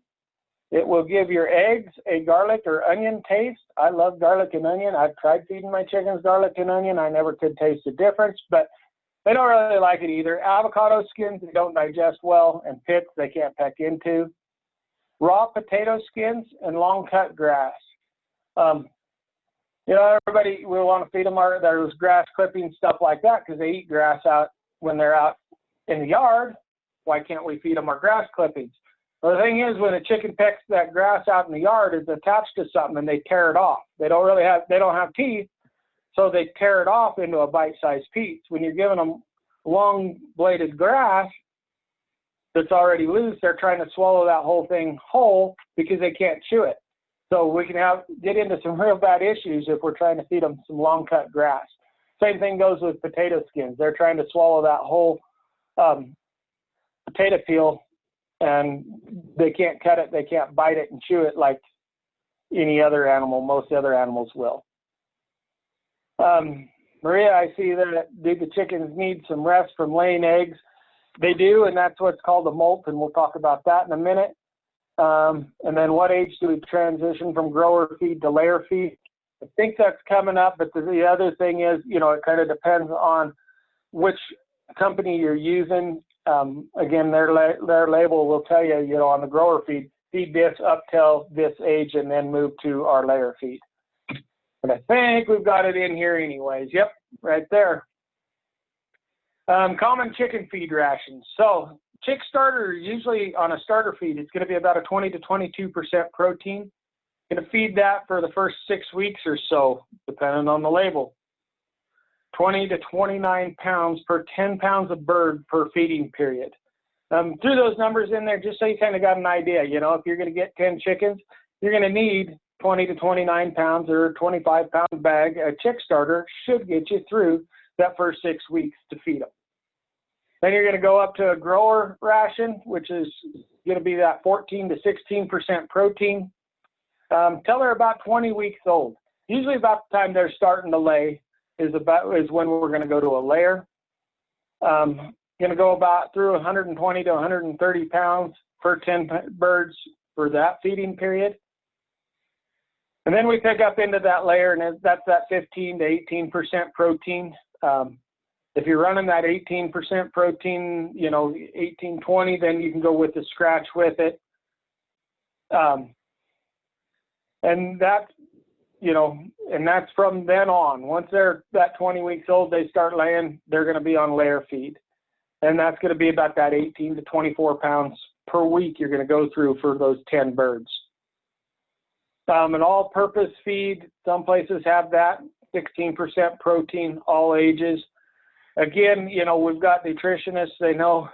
Speaker 3: it will give your eggs a garlic or onion taste. I love garlic and onion. I've tried feeding my chickens garlic and onion. I never could taste the difference, but they don't really like it either. Avocado skins, they don't digest well, and pits they can't peck into. Raw potato skins and long cut grass. Everybody will want to feed them those grass clippings, stuff like that, because they eat grass out when they're out in the yard. Why can't we feed them our grass clippings? Well, the thing is, when a chicken pecks that grass out in the yard, it's attached to something and they tear it off. They don't have teeth, so they tear it off into a bite-sized piece. When you're giving them long-bladed grass, that's already loose, they're trying to swallow that whole thing whole because they can't chew it. So we can get into some real bad issues if we're trying to feed them some long cut grass. Same thing goes with potato skins. They're trying to swallow that whole potato peel, and they can't cut it, they can't bite it and chew it like any other animal, most other animals will. Maria, I see that do the chickens need some rest from laying eggs? They do, and that's what's called a molt, and we'll talk about that in a minute. And then what age do we transition from grower feed to layer feed? I think that's coming up, but the other thing is, you know, it kind of depends on which company you're using. Again, their label will tell you, you know, on the grower feed this up till this age and then move to our layer feed. But I think we've got it in here anyways. Yep, right there. Common chicken feed rations. So chick starter, usually on a starter feed, it's going to be about a 20 to 22% protein. Going to feed that for the first 6 weeks or so, depending on the label. 20 to 29 pounds per 10 pounds of bird per feeding period. Threw those numbers in there just so you kind of got an idea. You know, if you're going to get 10 chickens, you're going to need 20 to 29 pounds or 25 pound bag. A chick starter should get you through that first 6 weeks to feed them. Then you're going to go up to a grower ration, which is going to be that 14 to 16% protein. Till they're about 20 weeks old. Usually about the time they're starting to lay is when we're going to go to a layer. Going to go about through 120 to 130 pounds per 10 birds for that feeding period. And then we pick up into that layer, and that's that 15 to 18% protein. If you're running that 18% protein, you know, 18, 20, then you can go with the scratch with it. And that's, you know, and that's from then on. Once they're that 20 weeks old, they start laying, they're going to be on layer feed. And that's going to be about that 18 to 24 pounds per week you're going to go through for those 10 birds. An all-purpose feed, some places have that, 16% protein, all ages. Again, you know, we've got nutritionists, they know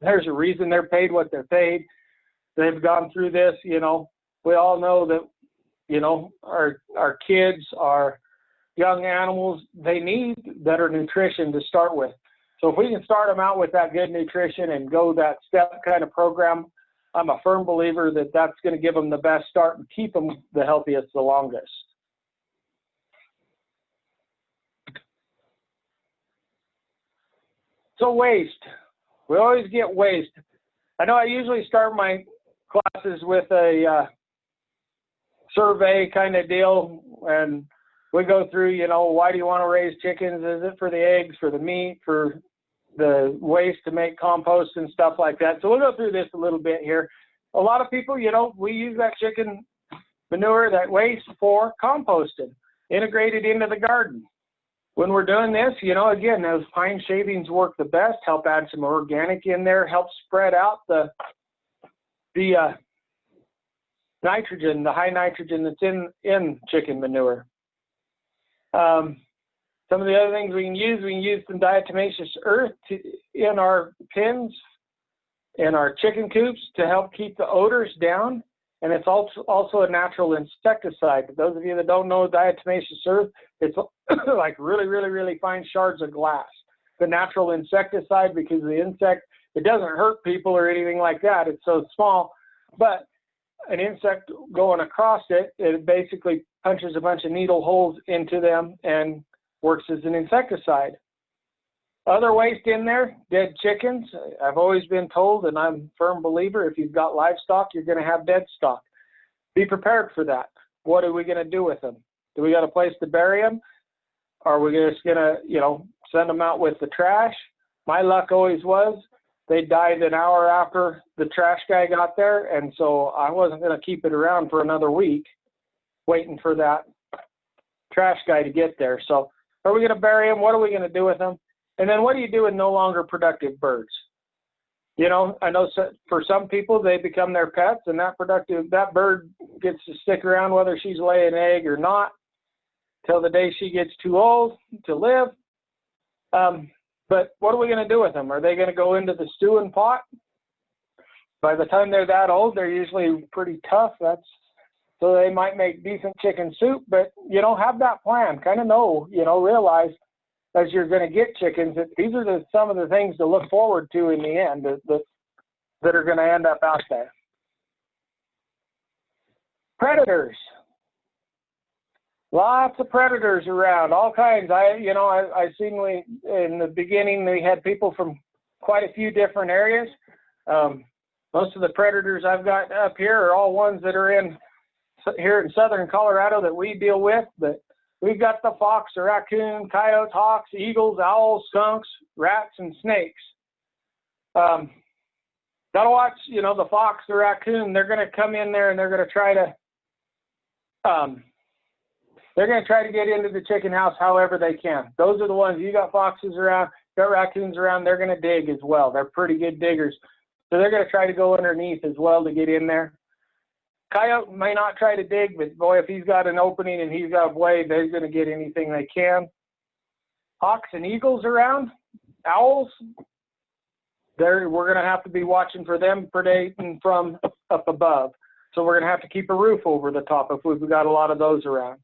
Speaker 3: there's a reason they're paid what they're paid. They've gone through this, you know. We all know that, you know, our kids, our young animals, they need better nutrition to start with. So if we can start them out with that good nutrition and go that step kind of program, I'm a firm believer that that's going to give them the best start and keep them the healthiest the longest. So waste. We always get waste. I know I usually start my classes with a survey kind of deal, and we go through, you know, why do you want to raise chickens? Is it for the eggs, for the meat, for the waste to make compost and stuff like that? So we'll go through this a little bit here. A lot of people, you know, we use that chicken manure, that waste, for composting, integrated into the garden. When we're doing this, you know, again, those pine shavings work the best, help add some organic in there, help spread out the nitrogen, the high nitrogen that's in chicken manure. Some of the other things we can use some diatomaceous earth in our pens, in our chicken coops, to help keep the odors down. And it's also a natural insecticide. For those of you that don't know diatomaceous earth, it's like really, really, really fine shards of glass. The natural insecticide, because the insect, it doesn't hurt people or anything like that. It's so small, but an insect going across it, it basically punches a bunch of needle holes into them and works as an insecticide. Other waste in there, dead chickens. I've always been told, and I'm a firm believer, if you've got livestock, you're going to have dead stock. Be prepared for that. What are we going to do with them? Do we got a place to bury them? Are we just going to, you know, send them out with the trash? My luck always was they died an hour after the trash guy got there, and so I wasn't going to keep it around for another week waiting for that trash guy to get there. So are we going to bury them? What are we going to do with them? And then what do you do with no longer productive birds? You know, I know for some people, they become their pets, and that bird gets to stick around whether she's laying an egg or not till the day she gets too old to live. But what are we going to do with them? Are they going to go into the stewing pot? by the time they're that old, they're usually pretty tough. So they might make decent chicken soup, but, have that plan. Kind of know, realize as you're going to get chickens that these are some of the things to look forward to in the end that are going to end up out there. Predators. Lots of predators around, all kinds. I seen in the beginning we had people from quite a few different areas. Most of the predators I've got up here are all ones that are here in southern Colorado that we deal with. But we've got the fox, the raccoon, coyotes, hawks, eagles, owls, skunks, rats, and snakes. Gotta watch, the fox, the raccoon. They're going to come in there and they're going to try to get into the chicken house however they can. Those are the ones. You got foxes around, got raccoons around, they're going to dig as well. They're pretty good diggers. So they're going to try to go underneath as well to get in there. Coyote may not try to dig, but boy, if he's got an opening and he's got a blade, they're going to get anything they can. Hawks and eagles around, owls, we're going to have to be watching for them predating from up above. So we're going to have to keep a roof over the top if we've got a lot of those around.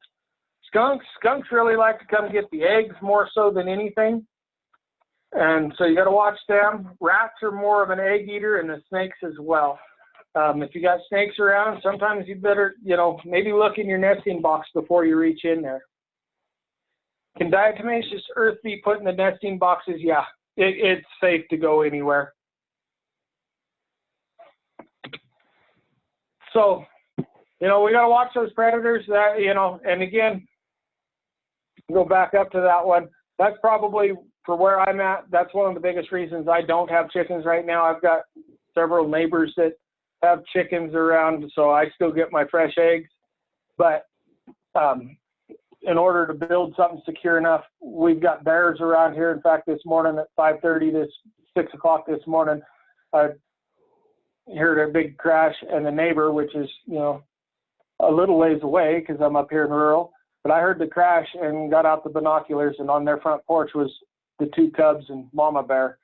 Speaker 3: Skunks really like to come get the eggs more so than anything. And so you got to watch them. Rats are more of an egg eater, and the snakes as well. If you got snakes around, sometimes you better, maybe look in your nesting box before you reach in there. Can diatomaceous earth be put in the nesting boxes? Yeah, it's safe to go anywhere. So, we got to watch those predators that, and again, go back up to that one. That's probably, for where I'm at, that's one of the biggest reasons I don't have chickens right now. I've got several neighbors that have chickens around, so I still get my fresh eggs. But in order to build something secure enough, we've got bears around here. In fact, this morning at 5:30, 6 o'clock this morning, I heard a big crash, and the neighbor, which is, a little ways away because I'm up here in rural, but I heard the crash and got out the binoculars, and on their front porch was the 2 cubs and mama bear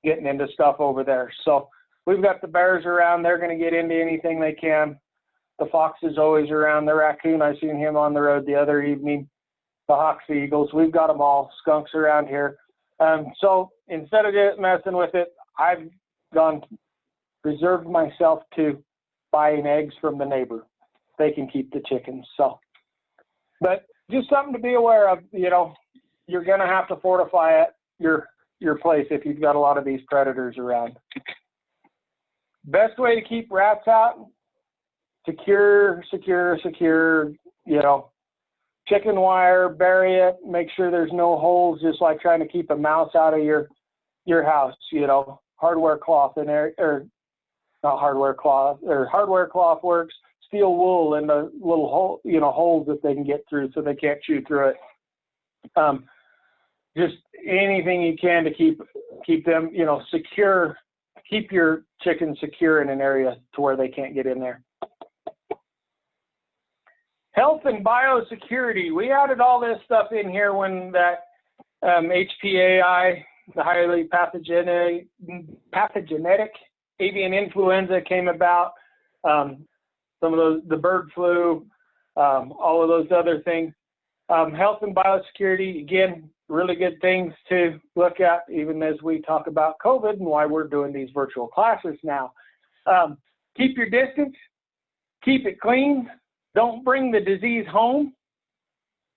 Speaker 3: getting into stuff over there. So we've got the bears around. They're going to get into anything they can. The fox is always around. The raccoon, I seen him on the road the other evening. The hawks, the eagles, we've got them all. Skunks around here. So instead of messing with it, I've reserved myself to buying eggs from the neighbor. They can keep the chickens. So, but just something to be aware of. You're going to have to fortify your place if you've got a lot of these predators around. Best way to keep rats out: secure, chicken wire, bury it, make sure there's no holes, just like trying to keep a mouse out of your house, hardware cloth in there, or not hardware cloth, or hardware cloth works, steel wool in the little hole, holes that they can get through so they can't chew through it. Just anything you can to keep them, secure. Keep your chickens secure in an area to where they can't get in there. Health and biosecurity. We added all this stuff in here when that HPAI, the highly pathogenic avian influenza came about. Some of the bird flu, all of those other things. Health and biosecurity, again, really good things to look at, even as we talk about COVID and why we're doing these virtual classes now. Keep your distance, keep it clean, don't bring the disease home,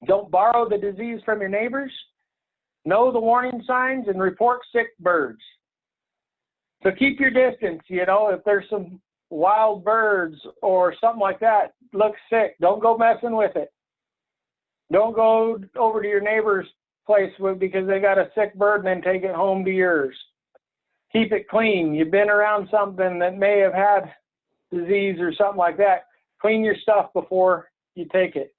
Speaker 3: don't borrow the disease from your neighbors, know the warning signs, and report sick birds. So keep your distance. If there's some wild birds or something like that, looks sick, don't go messing with it. Don't go over to your neighbor's place because they got a sick bird and then take it home to yours. Keep it clean. You've been around something that may have had disease or something like that. Clean your stuff before you take it,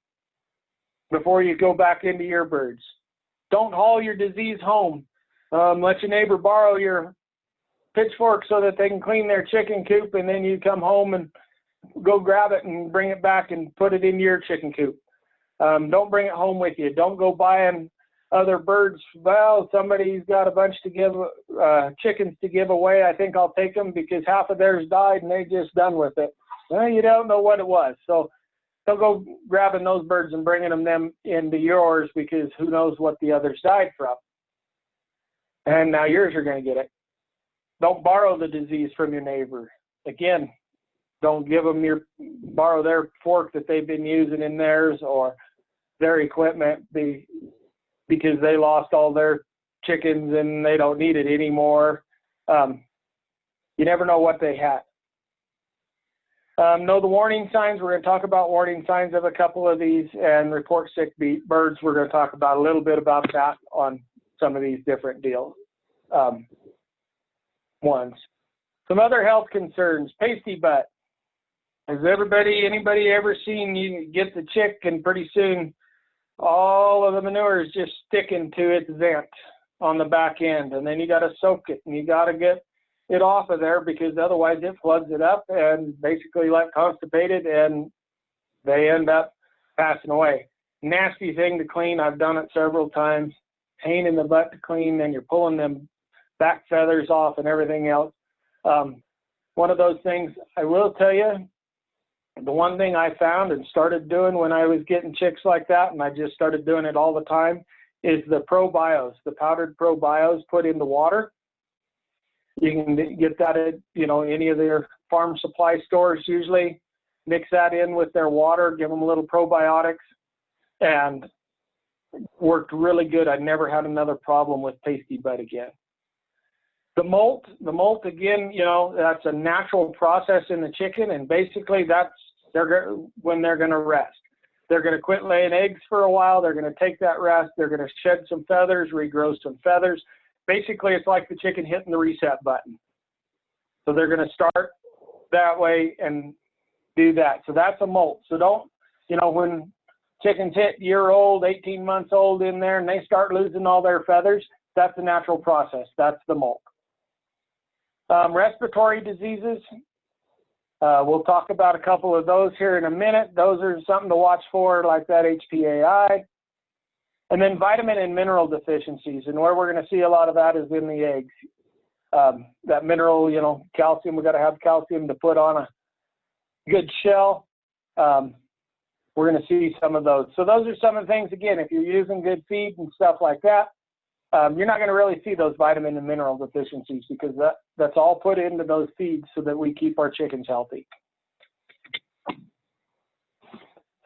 Speaker 3: before you go back into your birds. Don't haul your disease home. Let your neighbor borrow your pitchfork so that they can clean their chicken coop, and then you come home and go grab it and bring it back and put it in your chicken coop. Don't bring it home with you. Don't go buying other birds. Well, somebody's got a bunch to give, chickens to give away. I think I'll take them because half of theirs died and they just done with it. Well, you don't know what it was. So don't go grabbing those birds and bringing them into yours, because who knows what the others died from. And now yours are going to get it. Don't borrow the disease from your neighbor. Again, don't give them borrow their fork that they've been using in theirs, or their equipment, because they lost all their chickens and they don't need it anymore. You never know what they had. Know the warning signs. We're going to talk about warning signs of a couple of these, and report sick birds. We're going to talk about a little bit about that on some of these different deals. Ones. Some other health concerns. Pasty butt. Has anybody ever seen you get the chick and pretty soon all of the manure is just sticking to its vent on the back end, and then you got to soak it and you got to get it off of there, because otherwise it floods it up and basically like constipated, and they end up passing away. Nasty thing to clean. I've done it several times. Pain in the butt to clean, and you're pulling them back feathers off and everything else. One of those things, I will tell you, the one thing I found and started doing when I was getting chicks like that, and I just started doing it all the time, is the probios, the powdered probios put in the water. You can get that at, any of their farm supply stores usually. Mix that in with their water, give them a little probiotics, and worked really good. I never had another problem with pasty butt again. The molt again, that's a natural process in the chicken, and basically that's when they're going to rest. They're going to quit laying eggs for a while. They're going to take that rest. They're going to shed some feathers, regrow some feathers. Basically, it's like the chicken hitting the reset button. So they're going to start that way and do that. So that's a molt. So don't, when chickens hit year-old, 18 months old in there, and they start losing all their feathers, that's a natural process. That's the molt. Respiratory diseases. We'll talk about a couple of those here in a minute. Those are something to watch for, like that HPAI. And then vitamin and mineral deficiencies. And where we're going to see a lot of that is in the eggs. That mineral, calcium, we've got to have calcium to put on a good shell. We're going to see some of those. So those are some of the things, again, if you're using good feed and stuff like that, you're not going to really see those vitamin and mineral deficiencies, because that's all put into those feeds so that we keep our chickens healthy.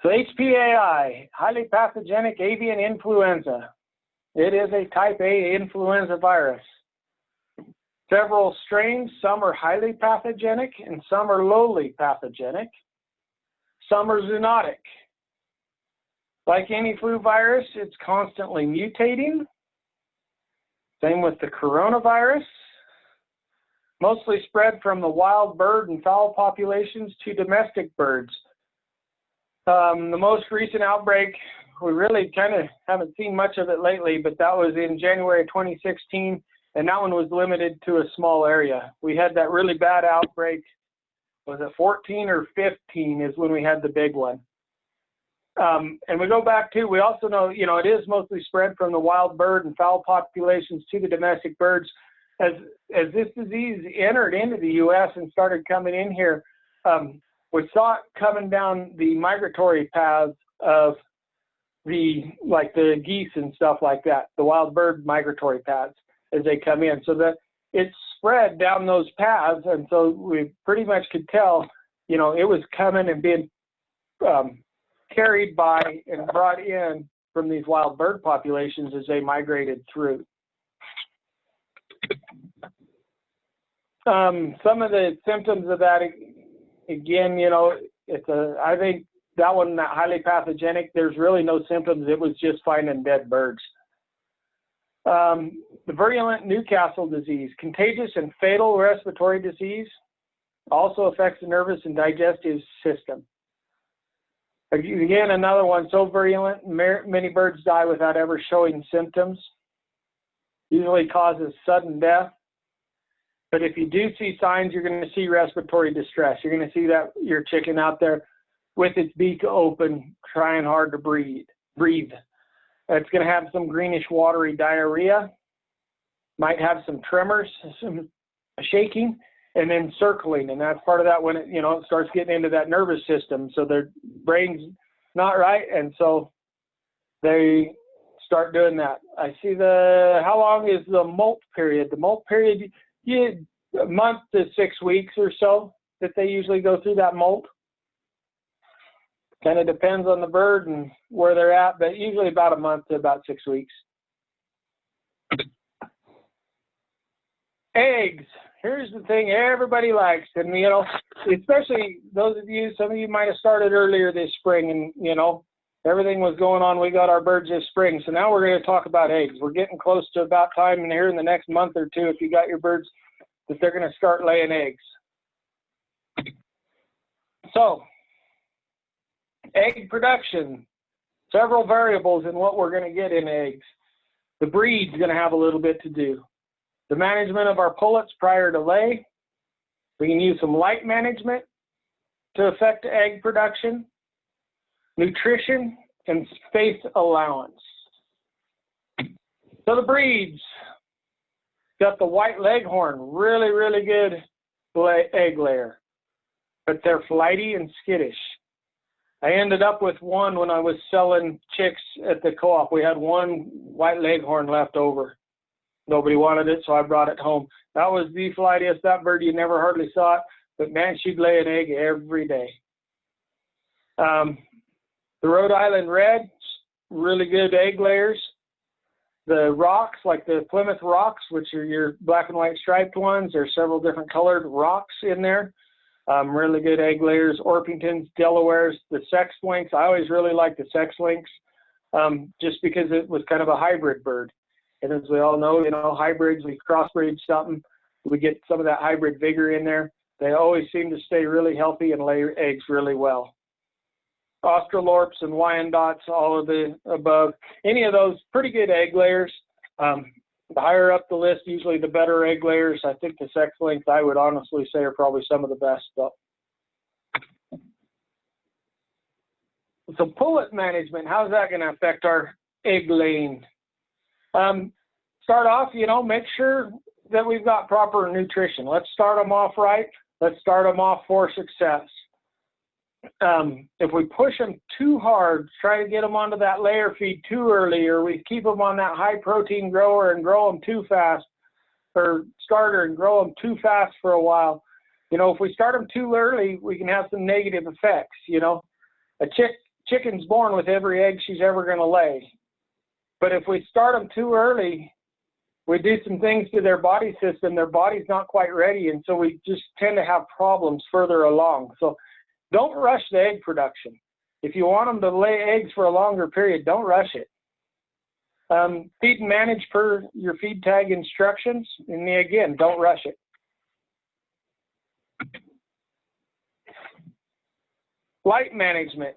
Speaker 3: So HPAI, highly pathogenic avian influenza. It is a type A influenza virus. Several strains, some are highly pathogenic and some are lowly pathogenic. Some are zoonotic. Like any flu virus, it's constantly mutating. Same with the coronavirus. Mostly spread from the wild bird and fowl populations to domestic birds. The most recent outbreak, we really kind of haven't seen much of it lately, but that was in January 2016, and that one was limited to a small area. We had that really bad outbreak, was it 14 or 15 is when we had the big one. And we go back to, we also know, it is mostly spread from the wild bird and fowl populations to the domestic birds. As this disease entered into the U.S. and started coming in here, we saw it coming down the migratory paths of the geese and stuff like that, the wild bird migratory paths as they come in. So that it spread down those paths, and so we pretty much could tell, it was coming and being carried by and brought in from these wild bird populations as they migrated through. Some of the symptoms of that, again, I think that one, that highly pathogenic, there's really no symptoms. It was just finding dead birds. The virulent Newcastle disease, contagious and fatal respiratory disease, also affects the nervous and digestive system. Again, another one so virulent, many birds die without ever showing symptoms. Usually causes sudden death. But if you do see signs, you're going to see respiratory distress. You're going to see that your chicken out there with its beak open, trying hard to breathe. It's going to have some greenish watery diarrhea, might have some tremors, some shaking, and then circling. And that's part of that when it, you know, it starts getting into that nervous system. So their brain's not right. And so they start doing that. I see how long is the molt period? The molt period, a month to 6 weeks or so that they usually go through that molt. Kind of depends on the bird and where they're at, but usually about a month to about 6 weeks. Eggs. Here's the thing everybody likes, and you know, especially those of you, some of you might have started earlier this spring, and you know, everything was going on. We got our birds this spring, so now we're going to talk about eggs. We're getting close to about time in here in the next month or two, if you got your birds, that they're going to start laying eggs. So, egg production, several variables in what we're going to get in eggs. The breed's going to have a little bit to do. The management of our pullets prior to lay. We can use some light management to affect egg production, nutrition, and space allowance. So the breeds, got the white leghorn, really, really good egg layer, but they're flighty and skittish. I ended up with one when I was selling chicks at the co-op. We had one white leghorn left over. Nobody wanted it, so I brought it home. That was the flightiest. That bird, you never hardly saw it, but man, she'd lay an egg every day. The Rhode Island Red, really good egg layers. The rocks, like the Plymouth rocks, which are your black and white striped ones, there's several different colored rocks in there. Really good egg layers. Orpingtons, Delawares, the sex lynx. I always really liked the sex lynx just because it was kind of a hybrid bird. And as we all know, you know, hybrids, we crossbreed something, we get some of that hybrid vigor in there. They always seem to stay really healthy and lay eggs really well. Australorps and Wyandottes, all of the above. Any of those, pretty good egg layers. The higher up the list, usually the better egg layers. I think the sex length, I would honestly say, are probably some of the best though. So pullet management, how's that going to affect our egg laying? Start off, you know, make sure that we've got proper nutrition. Let's start them off right. Let's start them off for success. If we push them too hard, try to get them onto that layer feed too early, or we keep them on that high protein grower and grow them too fast, or starter and grow them too fast for a while, you know, if we start them too early, we can have some negative effects. You know, a chicken's born with every egg she's ever going to lay. But if we start them too early, we do some things to their body system, their body's not quite ready, and so we just tend to have problems further along. So don't rush the egg production. If you want them to lay eggs for a longer period, don't rush it. Feed and manage per your feed tag instructions, and again, don't rush it. Light management.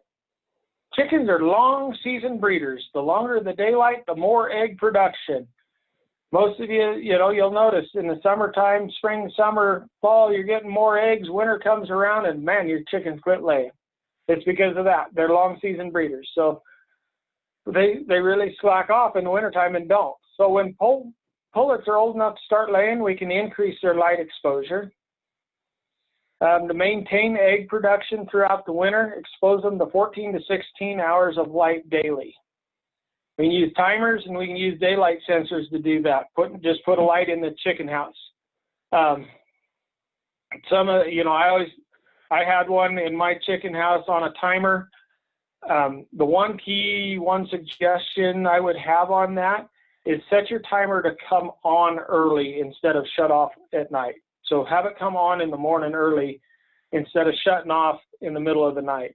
Speaker 3: Chickens are long season breeders. The longer the daylight, the more egg production. Most of you, you know, you'll notice in the summertime, spring, summer, fall, you're getting more eggs. Winter comes around and man, your chickens quit laying. It's because of that. They're long season breeders. So they really slack off in the wintertime and don't. So when pullets are old enough to start laying, we can increase their light exposure. To maintain egg production throughout the winter, expose them to 14 to 16 hours of light daily. We can use timers and we can use daylight sensors to do that. Just put a light in the chicken house. You know, I had one in my chicken house on a timer. The one suggestion I would have on that is set your timer to come on early instead of shut off at night. So have it come on in the morning early instead of shutting off in the middle of the night.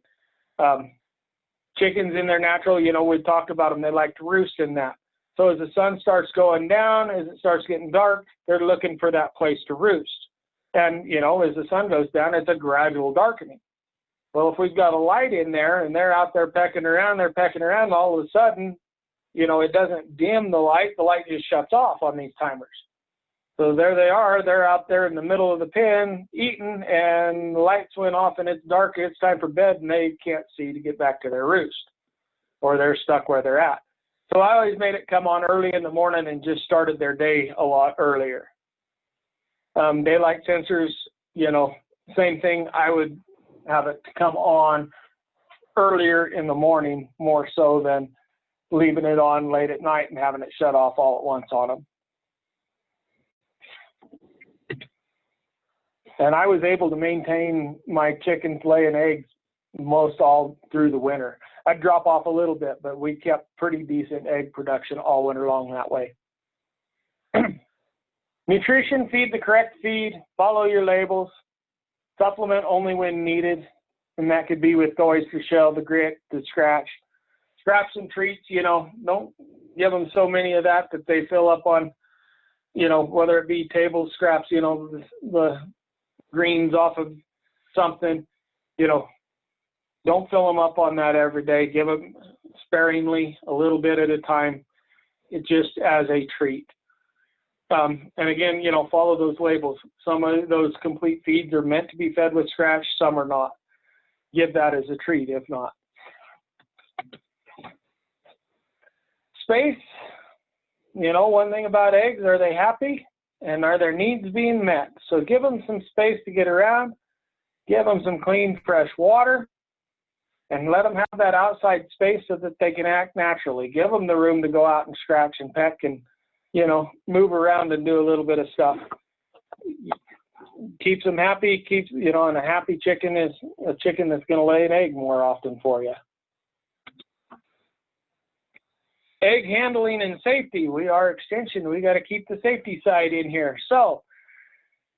Speaker 3: Chickens in their natural, you know, we've talked about them, they like to roost in that. So as the sun starts going down, as it starts getting dark, they're looking for that place to roost. And, you know, as the sun goes down, it's a gradual darkening. Well, if we've got a light in there and they're out there pecking around, all of a sudden, you know, it doesn't dim the light just shuts off on these timers. So there they are, they're out there in the middle of the pen eating, and the lights went off and it's dark, it's time for bed, and they can't see to get back to their roost, or they're stuck where they're at. So I always made it come on early in the morning and just started their day a lot earlier. Daylight sensors, you know, same thing. I would have it come on earlier in the morning more so than leaving it on late at night and having it shut off all at once on them. And I was able to maintain my chickens laying eggs most all through the winter. I'd drop off a little bit, but we kept pretty decent egg production all winter long that way. Nutrition, feed the correct feed, follow your labels, supplement only when needed, and that could be with the oyster shell, the grit, the scratch. Scraps and treats, you know, don't give them so many of that they fill up on, you know, whether it be table scraps, you know, the greens off of something, you know, don't fill them up on that every day. Give them sparingly, a little bit at a time, just as a treat. And again, you know, follow those labels. Some of those complete feeds are meant to be fed with scratch, some are not. Give that as a treat if not. Space, you know, one thing about eggs, are they happy and are their needs being met? So give them some space to get around, give them some clean, fresh water, and let them have that outside space so that they can act naturally. Give them the room to go out and scratch and peck and, you know, move around and do a little bit of stuff. Keeps them happy, keeps, you know, and a happy chicken is a chicken that's going to lay an egg more often for you. Egg handling and safety. We are Extension. We got to keep the safety side in here. So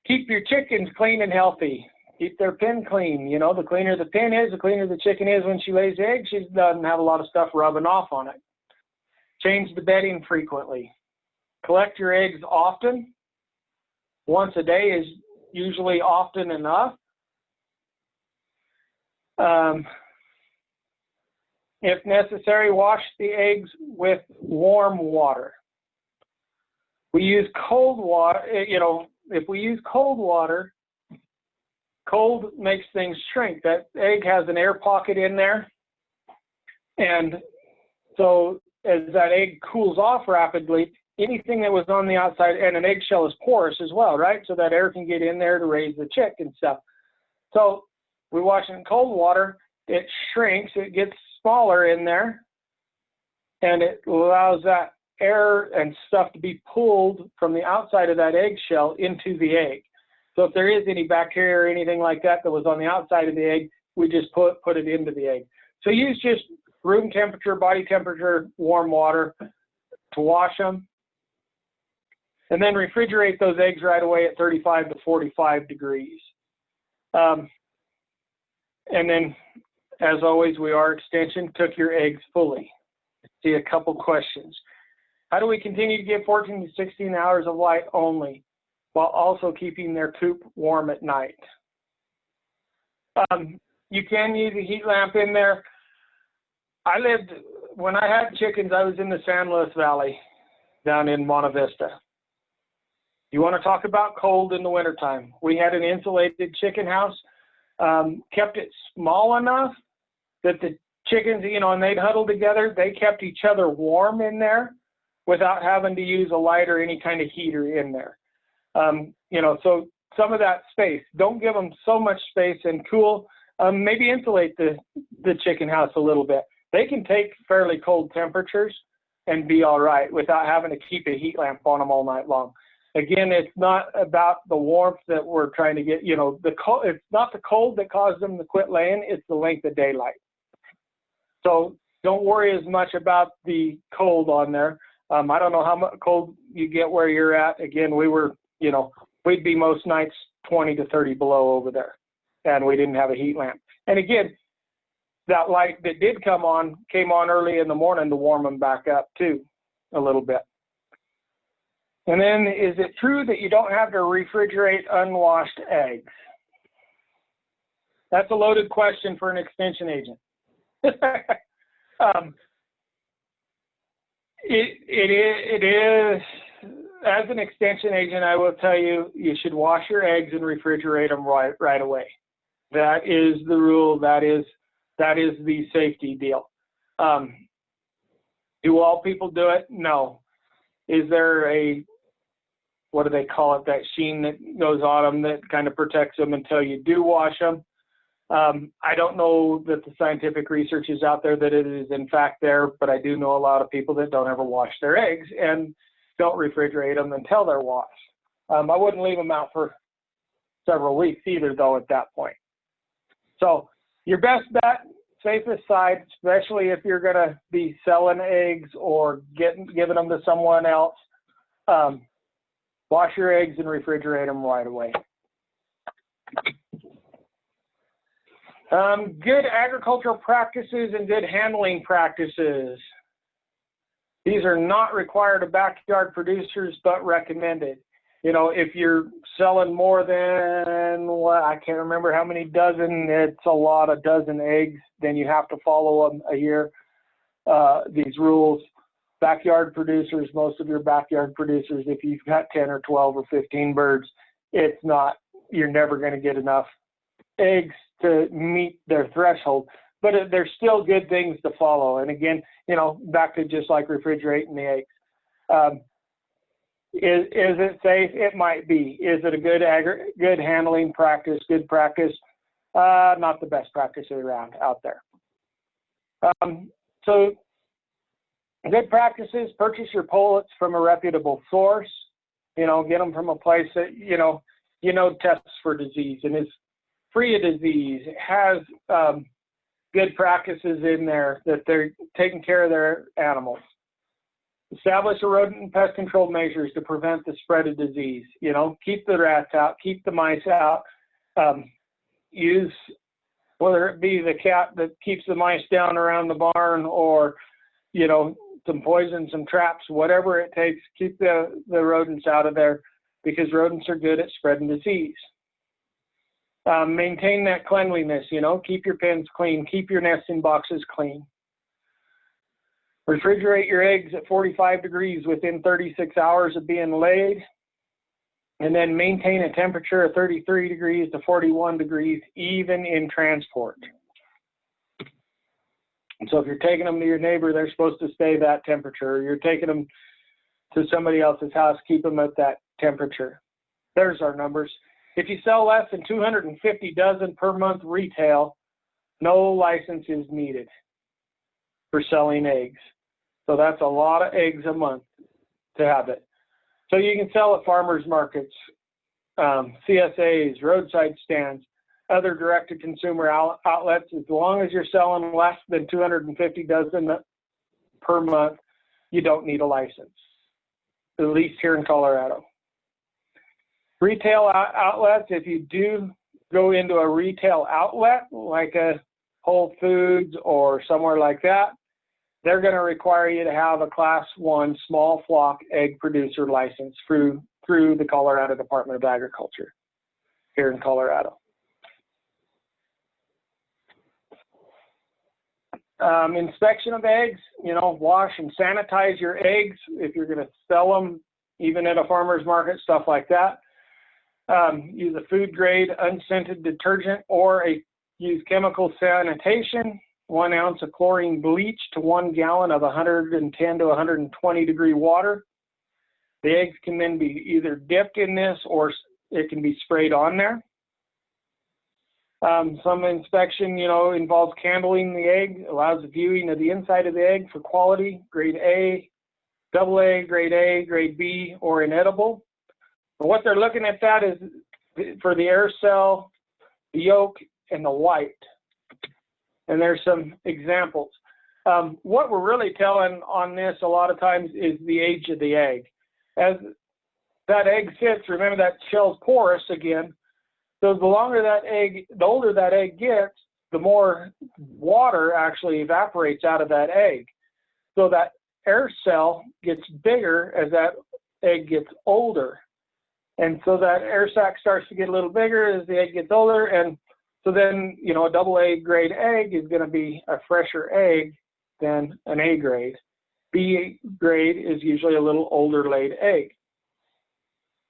Speaker 3: keep your chickens clean and healthy. Keep their pen clean. You know, the cleaner the pen is, the cleaner the chicken is when she lays eggs. She doesn't have a lot of stuff rubbing off on it. Change the bedding frequently. Collect your eggs often. Once a day is usually often enough. If necessary, wash the eggs with warm water. We use cold water, you know, if we use cold water, cold makes things shrink. That egg has an air pocket in there. And so as that egg cools off rapidly, anything that was on the outside, and an eggshell is porous as well, right? So that air can get in there to raise the chick and stuff. So we wash it in cold water, it shrinks, it gets smaller in there, and it allows that air and stuff to be pulled from the outside of that eggshell into the egg. So if there is any bacteria or anything like that that was on the outside of the egg, we just put it into the egg. So use just room temperature, body temperature, warm water to wash them. And then refrigerate those eggs right away at 35 to 45 degrees. And then, as always, we are Extension. Cook your eggs fully. See a couple questions. How do we continue to give 14 to 16 hours of light only while also keeping their coop warm at night? You can use a heat lamp in there. When I had chickens, I was in the San Luis Valley down in Monte Vista. You want to talk about cold in the wintertime. We had an insulated chicken house, kept it small enough that the chickens, you know, and they'd huddle together. They kept each other warm in there without having to use a light or any kind of heater in there. You know, so some of that space, don't give them so much space and cool. Maybe insulate the chicken house a little bit. They can take fairly cold temperatures and be all right without having to keep a heat lamp on them all night long. Again, it's not about the warmth that we're trying to get, you know, it's not the cold that caused them to quit laying, it's the length of daylight. So don't worry as much about the cold on there. I don't know how much cold you get where you're at. Again, we were, you know, we'd be most nights 20 to 30 below over there, and we didn't have a heat lamp. And again, that light that did came on early in the morning to warm them back up too, a little bit. And then, is it true that you don't have to refrigerate unwashed eggs? That's a loaded question for an extension agent. It is, as an extension agent, I will tell you, you should wash your eggs and refrigerate them right away. That is the rule. That is the safety deal. Do all people do it? No. Is there a, what do they call it, that sheen that goes on them that kind of protects them until you do wash them? I don't know that the scientific research is out there that it is in fact there, but I do know a lot of people that don't ever wash their eggs and don't refrigerate them until they're washed. I wouldn't leave them out for several weeks either, though, at that point. So your best bet, safest side, especially if you're going to be selling eggs or giving them to someone else, wash your eggs and refrigerate them right away. Good agricultural practices and good handling practices. These are not required of backyard producers, but recommended. You know, if you're selling more than, what, I can't remember how many dozen, it's a lot of dozen eggs, then you have to follow them a year. These rules, backyard producers, most of your backyard producers, if you've got 10 or 12 or 15 birds, it's not, you're never going to get enough eggs to meet their threshold, but there's still good things to follow. And again, you know, back to just like refrigerating the eggs. Is it safe? It might be. Is it a good handling practice, good practice? Not the best practice around out there. So good practices, purchase your pullets from a reputable source. You know, get them from a place that, you know, tests for disease and is free of disease, has good practices in there that they're taking care of their animals. Establish a rodent and pest control measures to prevent the spread of disease. You know, keep the rats out, keep the mice out. Use, whether it be the cat that keeps the mice down around the barn or, you know, some poison, some traps, whatever it takes, keep the rodents out of there because rodents are good at spreading disease. Maintain that cleanliness, you know, keep your pens clean, keep your nesting boxes clean. Refrigerate your eggs at 45 degrees within 36 hours of being laid, and then maintain a temperature of 33 degrees to 41 degrees even in transport. And so if you're taking them to your neighbor, they're supposed to stay that temperature. You're taking them to somebody else's house, keep them at that temperature. There's our numbers. If you sell less than 250 dozen per month retail, no license is needed for selling eggs. So that's a lot of eggs a month to have it. So you can sell at farmers markets, CSAs, roadside stands, other direct-to-consumer outlets. As long as you're selling less than 250 dozen per month, you don't need a license, at least here in Colorado. Retail outlets, if you do go into a retail outlet like a Whole Foods or somewhere like that, they're going to require you to have a Class 1 small flock egg producer license through the Colorado Department of Agriculture here in Colorado. Inspection of eggs, you know, wash and sanitize your eggs if you're going to sell them, even at a farmer's market, stuff like that. Use a food grade unscented detergent or use chemical sanitation. 1 ounce of chlorine bleach to 1 gallon of 110 to 120 degree water. The eggs can then be either dipped in this or it can be sprayed on there. Some inspection, you know, involves candling the egg, allows the viewing of the inside of the egg for quality, grade A, AA, grade B, or inedible. But what they're looking at that is for the air cell, the yolk, and the white. And there's some examples. What we're really telling on this a lot of times is the age of the egg. As that egg sits, remember that shell's porous again. So the older that egg gets, the more water actually evaporates out of that egg. So that air cell gets bigger as that egg gets older. And so that air sac starts to get a little bigger as the egg gets older. And so then, you know, a AA grade egg is going to be a fresher egg than an A grade. B grade is usually a little older laid egg.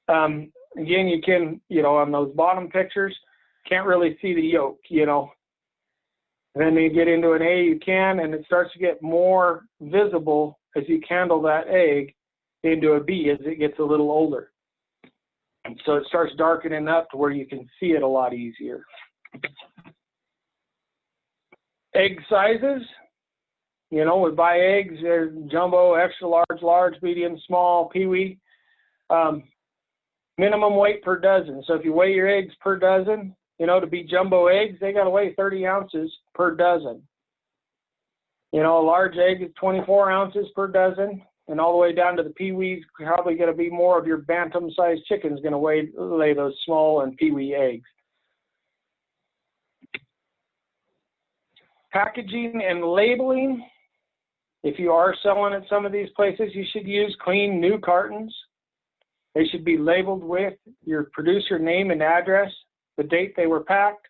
Speaker 3: Again, you can, you know, on those bottom pictures, can't really see the yolk, you know. And then you get into an A, you can, and it starts to get more visible as you candle that egg into a bee as it gets a little older. And so it starts darkening up to where you can see it a lot easier. Egg sizes, you know, we buy eggs, they're jumbo, extra large, large, medium, small, peewee. Minimum weight per dozen. So if you weigh your eggs per dozen, you know, to be jumbo eggs, they got to weigh 30 ounces per dozen. You know, a large egg is 24 ounces per dozen, and all the way down to the peewees, probably going to be more of your bantam-sized chickens going to lay those small and peewee eggs. Packaging and labeling. If you are selling at some of these places, you should use clean, new cartons. They should be labeled with your producer name and address, the date they were packed,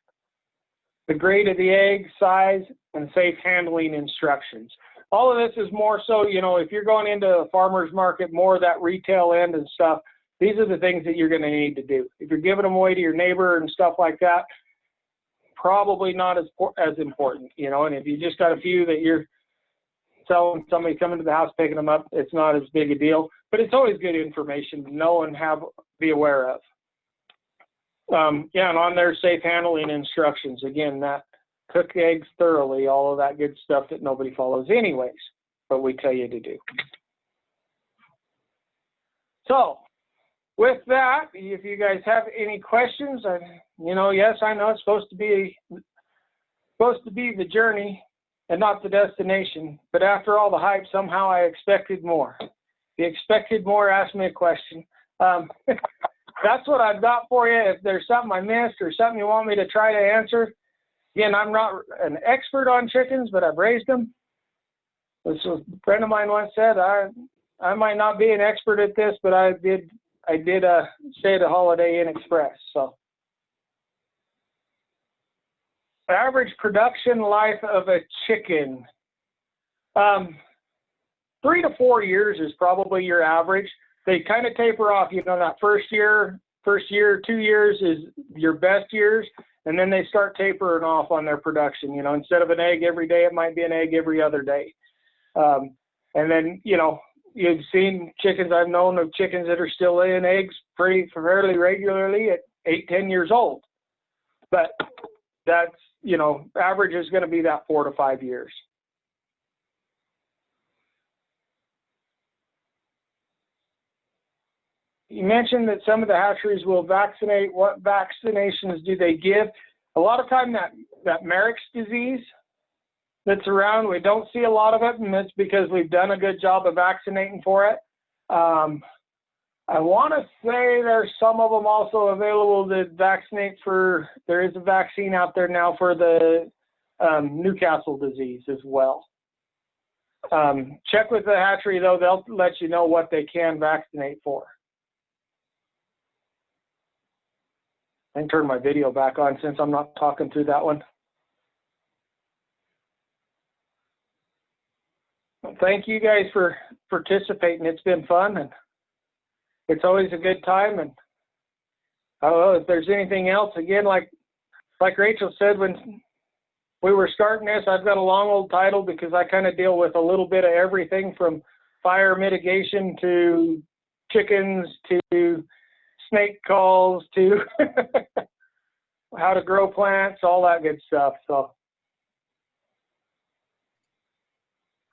Speaker 3: the grade of the egg, size, and safe handling instructions. All of this is more so, you know, if you're going into a farmer's market, more of that retail end and stuff, these are the things that you're going to need to do. If you're giving them away to your neighbor and stuff like that, probably not as important, you know, and if you just got a few that you're selling, somebody coming to the house picking them up, it's not as big a deal, but it's always good information to know and be aware of. Yeah, and on their safe handling instructions, again, that cook eggs thoroughly, all of that good stuff that nobody follows anyways, but we tell you to do. So with that, if you guys have any questions, you know, yes, I know it's supposed to be the journey and not the destination, but after all the hype, somehow I expected more. If you expected more, ask me a question. That's what I've got for you. If there's something I missed or something you want me to try to answer, again, I'm not an expert on chickens, but I've raised them. This was, a friend of mine once said, I might not be an expert at this, but I did stay at a Holiday Inn Express. So, average production life of a chicken, 3 to 4 years is probably your average. They kind of taper off, you know, that first year, 2 years is your best years, and then they start tapering off on their production. You know, instead of an egg every day, it might be an egg every other day. And then, you know, you've seen chickens, I've known of chickens that are still laying eggs fairly regularly at 8, 10 years old. But that's, you know, average is going to be that 4 to 5 years. You mentioned that some of the hatcheries will vaccinate. What vaccinations do they give? A lot of time that Merrick's disease that's around, we don't see a lot of it, and that's because we've done a good job of vaccinating for it. I want to say there's some of them also available to vaccinate for, there is a vaccine out there now for the Newcastle disease as well. Check with the hatchery though, they'll let you know what they can vaccinate for. I can turn my video back on since I'm not talking through that one. Thank you guys for participating. It's been fun, and it's always a good time. And I don't know if there's anything else. Again, like Rachel said, when we were starting this, I've got a long old title because I kind of deal with a little bit of everything from fire mitigation to chickens to snake calls to how to grow plants, all that good stuff. So.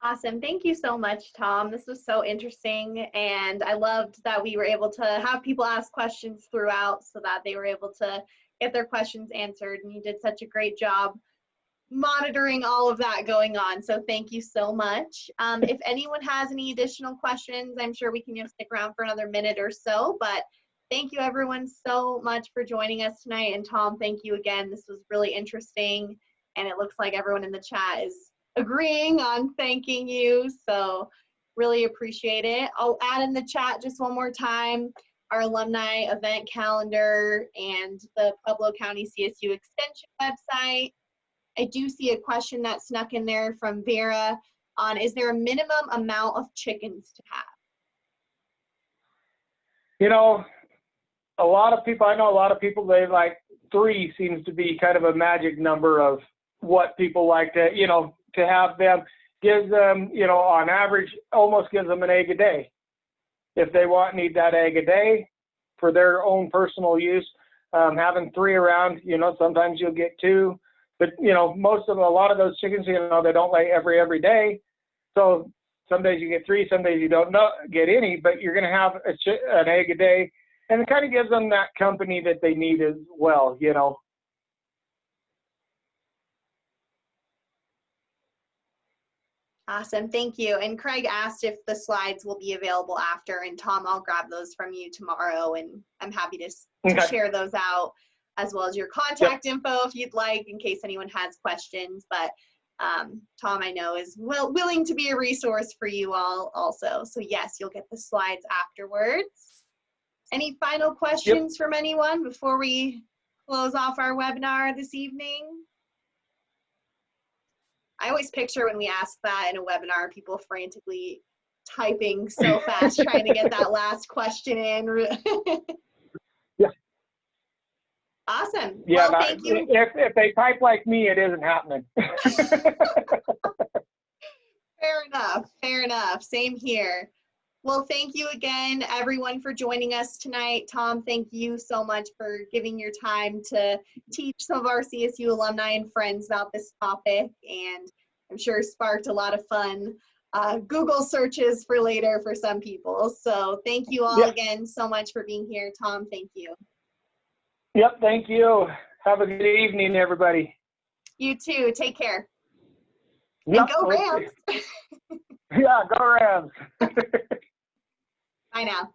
Speaker 1: Awesome. Thank you so much, Tom. This was so interesting, and I loved that we were able to have people ask questions throughout so that they were able to get their questions answered, and you did such a great job monitoring all of that going on. So thank you so much. If anyone has any additional questions, I'm sure we can stick around for another minute or so, but thank you everyone so much for joining us tonight. And Tom, thank you again. This was really interesting, and it looks like everyone in the chat is agreeing on thanking you, so really appreciate it. I'll add in the chat just one more time our alumni event calendar and the Pueblo County CSU Extension website. I do see a question that snuck in there from Vera on, is there a minimum amount of chickens to have?
Speaker 3: You know, a lot of people, I know a lot of people, they like 3 seems to be kind of a magic number of what people like to, you know, to have them. gives them, you know, on average, almost gives them an egg a day. If they need that egg a day for their own personal use, having 3 around, you know, sometimes you'll get 2, but, you know, a lot of those chickens, you know, they don't lay every day. So some days you get 3, some days you don't get any, but you're going to have an egg a day. And it kind of gives them that company that they need as well, you know.
Speaker 1: Awesome, thank you. And Craig asked if the slides will be available after, and Tom, I'll grab those from you tomorrow, and I'm happy to share those out, as well as your contact info if you'd like, in case anyone has questions. But Tom, I know, is willing to be a resource for you all also. So yes, you'll get the slides afterwards. Any final questions from anyone before we close off our webinar this evening? I always picture when we ask that in a webinar, people frantically typing so fast, trying to get that last question in.
Speaker 3: Yeah.
Speaker 1: Awesome.
Speaker 3: Yeah,
Speaker 1: well, thank you.
Speaker 3: If they type like me, it isn't happening.
Speaker 1: Fair enough. Fair enough. Same here. Well, thank you again, everyone, for joining us tonight. Tom, thank you so much for giving your time to teach some of our CSU alumni and friends about this topic, and I'm sure sparked a lot of fun Google searches for later for some people. So thank you all again so much for being here. Tom, thank you.
Speaker 3: Yep, thank you. Have a good evening, everybody.
Speaker 1: You too. Take care.
Speaker 3: Yep,
Speaker 1: and go Rams.
Speaker 3: Yeah, go Rams.
Speaker 1: Bye now.